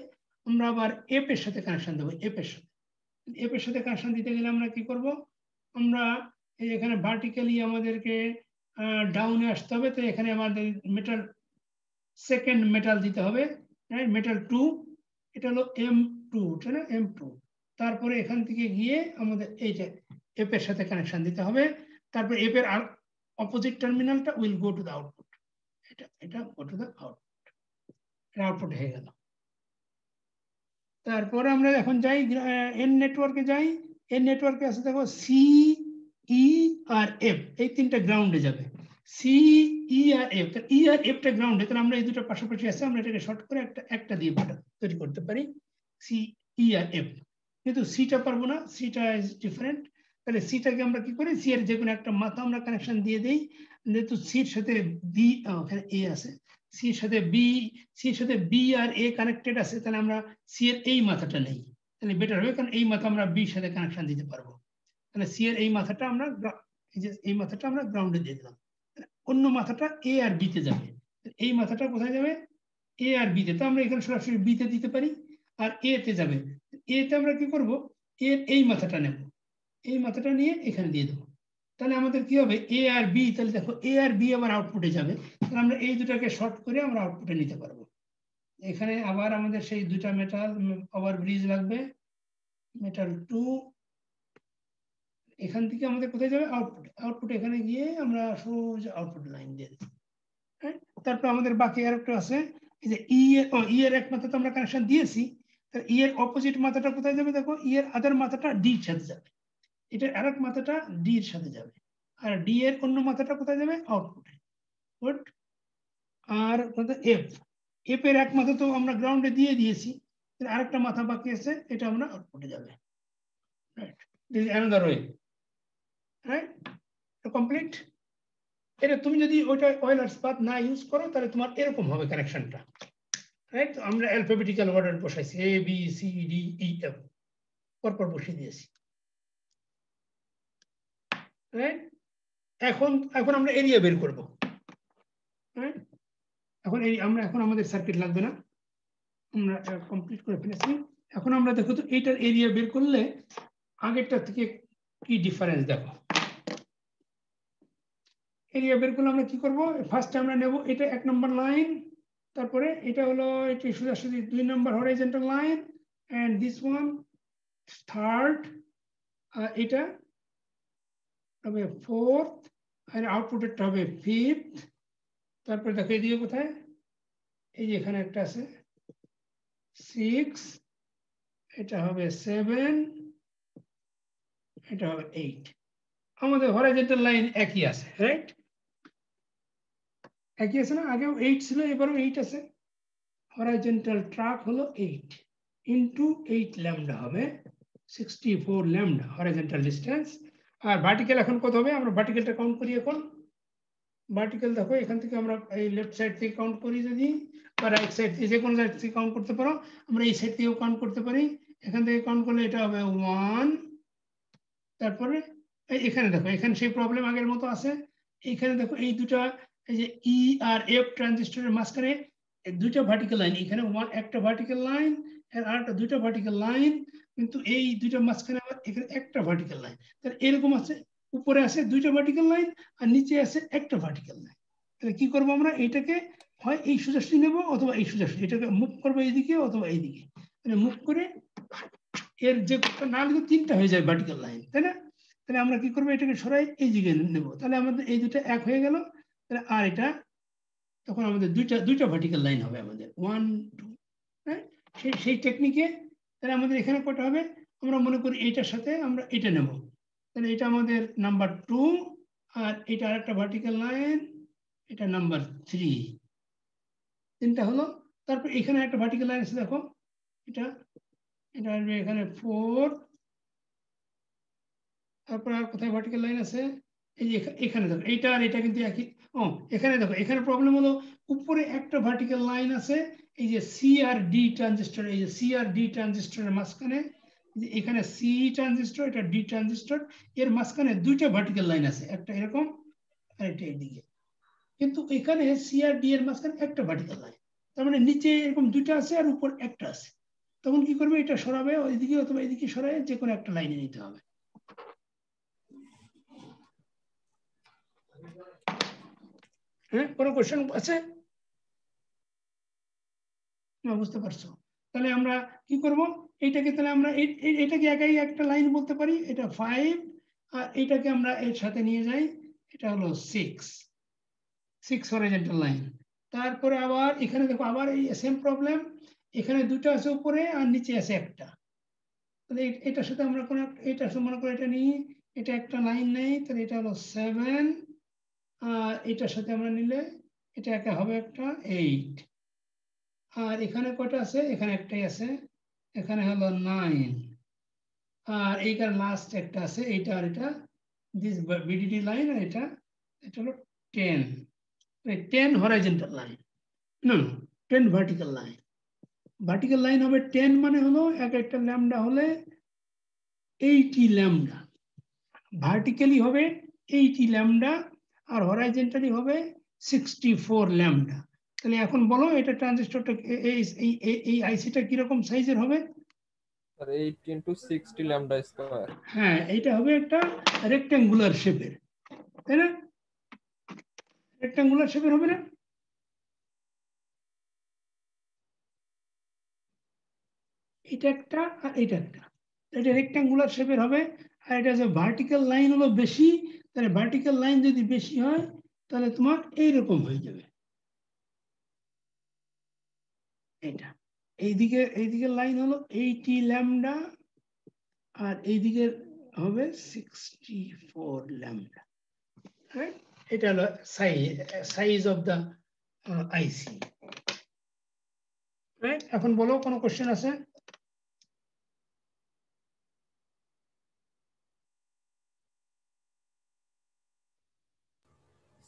আমরা আবার এফ এর সাথে কানেকশন দেবো। এফ এর সাথে কানেকশন দিতে গেলে আমরা কি করব, আমরা এখানে ভার্টিক্যালি আমাদেরকে ডাউনে আসতে হবে, তো এখানে আমাদের মেটাল সেকেন্ড মেটাল দিতে হবে, মেটাল 2, এটা হলো M2, তাই না, M2। তারপরে এখান থেকে গিয়ে আমাদের এইটা এফ এর সাথে কানেকশন দিতে হবে, তারপরে এফ এর অপোজিট টার্মিনালটা will go to the output, এটা go to the output, output হয়ে গেল। তারপরে আমরা এখন যাই এন নেটওয়ার্কে যাই, এন নেটওয়ার্কে আছে দেখো সি, ই আর এফ, এই তিনটা গ্রাউন্ডে যাবে, সি, ই আর এফ, ই আর এফটা গ্রাউন্ডে, তাহলে আমরা এই দুটো পাশাপাশি আছে, আমরা এটাকে শর্ট করে একটা দিয়ে তৈরি করতে পারি, সি, ই আর এফ। কিন্তু সিটা পারবো না, সিটা ইজ ডিফারেন্ট, তাহলে সিটাকে আমরা কি করি, সি এর যে কোনো একটা মাথা আমরা কানেকশন দিয়ে দেই, যেহেতু সির সাথে বি, ওখানে এ আছে, সির সাথে বি আর এ কানেক্টেড আছে, তাহলে আমরা সি এর এই মাথাটা নেই, তাহলে বেটার হবে, কারণ এই মাথা আমরা বির সাথে কানেকশন দিতে পারবো। তাহলে সি এর এই মাথাটা আমরা গ্রাউন্ডে দিয়ে দিলাম, অন্য মাথাটা এ আর বি তে যাবে, এই মাথাটা কোথায় যাবে, এ আর বি তে, তো আমরা এখানে সরাসরি বি তে দিতে পারি, আর এ তে যাবে, এ তে আমরা কি করব, এর এই মাথাটা নেব, এই মাথাটা নিয়ে এখানে দিয়ে দেবো, তাহলে আমাদের কি হবে, এ আর বি, তাহলে দেখো এ আর বি আবার আউটপুটে যাবে, তাহলে আমরা এই দুটাকে শর্ট করে আমরা আউটপুটে নিতে পারবো। এখানে আবার আমাদের সেই দুটা মেটাল পাওয়ার ব্রিজ লাগবে, মেটাল 2, এখান থেকে আমাদের কোথায় যাবে, আউটপুট এখানে গিয়ে আমরা সোজা আউটপুট লাইন দিয়ে দিই। তারপর আমাদের বাকি আর একটা আছে, এই যে ই এর এক মাথা তো আমরা কানেকশন দিয়েছি, তার ই এর অপোজিট মাথাটা কোথায় যাবে, দেখো ই এর আদার মাথাটা ডি এর সাথে যাবে, এটার আরেক মাথাটা ডি এর সাথে যাবে, আর ডি এর অন্য মাথাটা কোথায় যাবে, আউটপুটে, গুড। আর এফ এর এক মাথা তো আমরা গ্রাউন্ডে দিয়ে দিয়েছি, আরেকটা মাথা বাকি আছে, এটা আমরা আউটপুটে যাবে, right, this is another way, right, complete. এটা তুমি যদি ওইটা অয়েলার্স পাথ না ইউজ করো, তাহলে তোমার এরকম হবে কানেকশনটা, রাইট। আমরা অ্যালফাবেটিক্যাল অর্ডার বসাইছি, A B C D E F, পরপর বসিয়ে দিয়েছি, রাইট। এখন আমরা এরিয়া বের করব, রাইট। এখন আমাদের সার্কিট লাগবে না, আমরা কমপ্লিট করে ফেলেছি। এখন আমরা দেখো তো এইটার এরিয়া বের করলে আগেরটা থেকে কি ডিফারেন্স, দেখো এরিয়া বের করলে আমরা কি করব, ফার্স্ট আমরা নেব এটা 1 নম্বর লাইন, তারপরে এটা হলো এটি সোজাসুজি 2 number horizontal line, and this one third, এটা হবে ফোর্থ, আর আউটপুটটা হবে ফিফথ। তারপরে দেখো এদিকে কোথায়, এই যে এখানে একটা আছে 6, এটা হবে 7, এটা হবে 8। আমাদের হরাইজন্টাল লাইন একই আছে, রাইট, একই আছে না, আগেও 8 ছিল, এবারও 8 আছে। হরাইজন্টাল ট্রাক হলো 8 ইন্টু 8 ল্যামডা হবে 64 ল্যামডা হরাইজন্টাল ডিস্টেন্স। আর ভার্টিক্যাল এখন কত হবে, আমরা ভার্টিক্যালটা কাউন্ট করি। এখন ভার্টিক্যাল দেখো এখান থেকে আমরা এই লেফট সাইড থেকে কাউন্ট করি যদি, বা রাইট সাইড থেকে, যে কোনো সাইড থেকে কাউন্ট করতে পারো, আমরা এই সাইড থেকেও কাউন্ট করতে পারি। এখান থেকে কাউন্ট করলে এটা হবে 1, তারপরে এখানে দেখো এখানে সেই প্রবলেম আগের মতো আছে। এইখানে দেখো এই দুটা, এই যে ই আর এফ ট্রানজিস্টরের মাঝখানে দুইটা ভার্টিক্যাল লাইন, এখানে একটা ভার্টিক্যাল লাইন আর আরেকটা দুইটা ভার্টিক্যাল লাইন, কিন্তু এই দুইটা মাঝখানে আবার এখানে একটা ভার্টিক্যাল লাইন, তাহলে এরকম আছে, উপরে আছে দুইটা ভার্টিক্যাল লাইন আর নিচে আছে একটা ভার্টিক্যাল লাইন। তাহলে কি করবো আমরা, এটাকে হয় এই সোজাসুজি নেব অথবা এই সোজাসুজি, এটাকে মুভ করবো এইদিকে অথবা এইদিকে, মানে মুভ করে এর যে না হলে তিনটা হয়ে যায় ভার্টিক্যাল লাইন, তাই না? তাহলে আমরা কি করবো, এটাকে সরাই এই দিকে নেব, তাহলে আমাদের এই দুটো এক হয়ে গেল। তাহলে আর এটা তখন আমাদের দুইটা ভার্টিক্যাল লাইন হবে আমাদের 1 2, হ্যাঁ? সেই টেকনিকে তাহলে আমাদের এখানে কটা হবে, আমরা মনে করি এইটার সাথে আমরা এটা নেব, তাহলে এটা আমাদের নাম্বার 2 আর এটা আরেকটা ভার্টিক্যাল লাইন, এটা নাম্বার 3, তিনটা হলো। তারপর এখানে একটা ভার্টিক্যাল লাইন আছে, দেখো এটা আসবে এখানে 4, তারপর আর কোথায় ভার্টিক্যাল লাইন আছে, এই যে এখানে দেখো এইটা আর এটা কিন্তু একই। এখানে দেখো, এখানে প্রবলেম হলো উপরে একটা ভার্টিক্যাল লাইন আছে, এই যে সি আর ডি ট্রানজিস্টর, এই যে সি আর ডি ট্রানজিস্টরের মাঝখানে, এখানে সি ট্রানজিস্টর, এটা ডি ট্রানজিস্টর, এর মাঝখানে দুইটা ভার্টিক্যাল লাইন আছে, একটা এরকম আর একটা এইদিকে, কিন্তু এখানে সি আর ডি এর মাঝখানে একটা ভার্টিক্যাল লাইন, তার মানে নিচে এরকম দুইটা আছে আর উপর একটা আছে। তখন কি করবে, এটা সরাবে ওইদিকে অথবা এইদিকে সরাবে, যে কোনো একটা লাইনে নিতে হবে। হ্যাঁ, কোনো কোশ্চেন আছে? বুঝতে পারছো? তাহলে আমরা কি করব, এইটাকে তাহলে আমরা এটাকে একাই একটা লাইন বলতে পারি, এটা 5, আর এইটাকে আমরা এর সাথে নিয়ে যাই, এটা হলো 6 হরাইজন্টাল লাইন। তারপরে আবার এখানে দেখো, আবার এই সেম প্রবলেম, এখানে দুটো আছে উপরে আর নিচে আছে একটা, তাহলে এটার সাথে আমরা কোন এটা মনে করে এটা নিই, এটা একটা লাইন নেই, তাহলে এটা হলো 7, আর এটার সাথে আমরা নিলে এটা একা হবে একটা 8, আর এখানে কয়টা আছে, এখানে একটাই আছে, এখানে হলো 9, আর এইটার লাস্ট একটা আছে, এইটা আর এটা দিস বিডিডি লাইন, আর এটা হলো 10, 10 হরাইজন্টাল লাইন, না 10 ভার্টিক্যাল লাইন। ভার্টিক্যাল লাইন হবে 10, মানে হলো এক একটা ল্যামডা হলে 80 ল্যামডা, ভার্টিক্যালি হবে 80 ল্যামডা আর হরাইজন্টালি হবে 64 ল্যামডা। তাহলে এখন বলো এটা ট্রানজিস্টরটা এই আইসিটা কিরকম সাইজের হবে? 8 × 60 ল্যামডা স্কয়ার। হ্যাঁ, এটা হবে একটা রেক্ট্যাঙ্গুলার শেপের, তাই না? রেক্ট্যাঙ্গুলার শেপের হবে না? এটা একটা আর এটা একটা, এটা রেক্ট্যাঙ্গুলার শেপের হবে, আর এটা যে ভার্টিক্যাল লাইন হলো বেশি, তাহলে ভার্টিক্যাল লাইন যদি বেশি হয় তাহলে তোমার এইরকম হয়ে যাবে, এটা এইদিকে লাইন হলো 80 ল্যামডা আর এইদিকে হবে 64 ল্যামডা, রাইট? এটা হলো size of the IC, right? এখন বলো, কোনো কোশ্চেন আছে?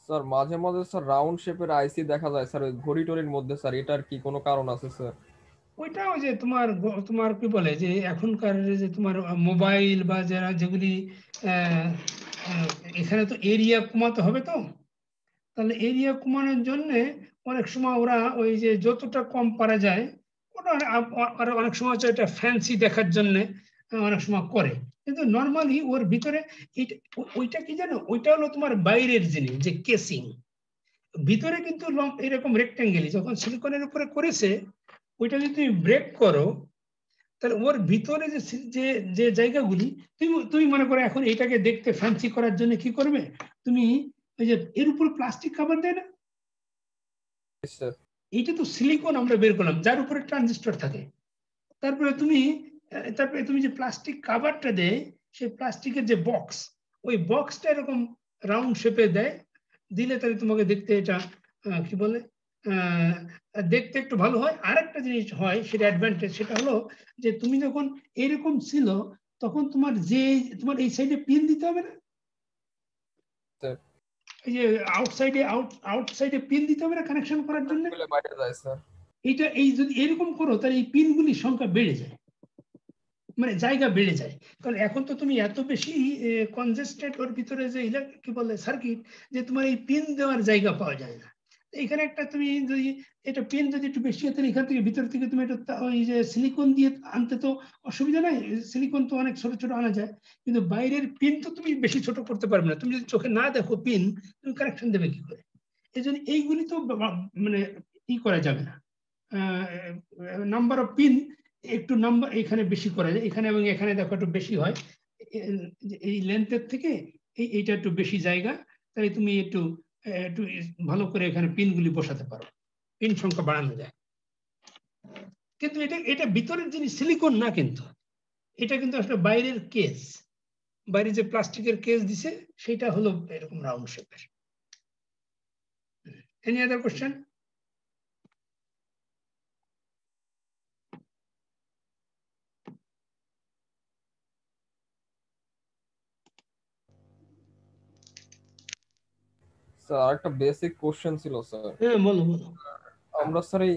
স্যার মাঝে মাঝে স্যার রাউন্ড শেপের আইসি দেখা যায় স্যার ওই ঘড়ি টড়ির মধ্যে, স্যার এটার কি কোনো কারণ আছে স্যার? ওইটা ওই যে তোমার কি বলে যে এখনকার যে তোমার মোবাইল বা যারা যেগুলি এখানে তো এরিয়া কমাতে হবে, তো তাহলে এরিয়া কমানোর জন্য অনেক সময় ওরা ওই যে যতটা কম পারা যায় ওটা আর অনেক সময় হচ্ছে এটা ফ্যান্সি দেখার জন্য অনেক সময় করে, কিন্তু নর্মালি ওর ভিতরে ওইটা কি জানো, ওইটা হলো তোমার বাইরের জিনিস, যে কেসিং, ভিতরে কিন্তু এরকম রেক্ট্যাঙ্গেল, যখন সিলিকনের উপরে করেছে ওইটা যদি তুমি ব্রেক করো তাহলে ওর ভিতরে যে যে জায়গাগুলি তুমি মনে করো এখন এটাকে দেখতে ফ্যান্সি করার জন্য কি করবে, তুমি ওই যে এর উপর প্লাস্টিক কভার দেয় না, এইটা তো সিলিকন আমরা বের করলাম যার উপরে ট্রানজিস্টর থাকে, তারপরে তুমি যে প্লাস্টিক কভারটা দেয়, সেই প্লাস্টিকের যে বক্স, ওই বক্সটা এরকম রাউন্ড শেপে দেয়, দিলে তাহলে তোমাকে দেখতে এটা কি বলে দেখতে একটু ভালো হয়। আরেকটা জিনিস হয়, সেটা অ্যাডভান্টেজ, সেটা হলো যে তুমি যখন এরকম ছিল তখন তোমার এই সাইডে পিন দিতে হবে না, এই যে আউটসাইডে পিন দিতে হবে না কানেকশন করার জন্য, এইটা যদি এরকম করো তাহলে এই পিনগুলির সংখ্যা বেড়ে যায়, মানে জায়গা বেড়ে যায়, কারণ এখন তো তুমি এত বেশি কনজেস্টেড ওর ভিতরে যে কি বলে সার্কিট, যে তোমার এই পিন দেওয়ার জায়গা পাওয়া যায় না। এখানে একটা তুমি যদি এটা পেন যদি একটু বেশি হতো এখান থেকে ভিতর থেকে তুমি এটা ওই যে সিলিকন দিয়ে আনতে তো অসুবিধা নাই, সিলিকন তো অনেক ছোট ছোট আনা যায়, কিন্তু বাইরের পিন তো তুমি বেশি ছোট করতে পারবে না, তুমি যদি চোখে না দেখো পিন তুমি কানেকশন দেবে কি করে? এই জন্য এইগুলি তো মানে ই করা যাবে না, নাম্বার অফ পিন একটু নাম্বার এখানে বেশি করা যায়, এখানে এবং এখানে দেখো একটু বেশি হয়, এই লেন্থের থেকে এইটা একটু বেশি জায়গা, তাই তুমি একটু একটু ভালো করে এখানে পিনগুলি বসাতে পারো, পিন সংখ্যা বাড়ানো যায়। কিন্তু এটা এটা ভিতরের জিনিস সিলিকন না, কিন্তু এটা কিন্তু আসলে বাইরের কেস, বাইরে যে প্লাস্টিকের কেস দিছে সেটা হলো এরকম রাউন্ড শেপের। Any other question? স্যার একটা বেসিক কোশ্চেন ছিল স্যার। হ্যাঁ বলো বলো। আমরা স্যার এই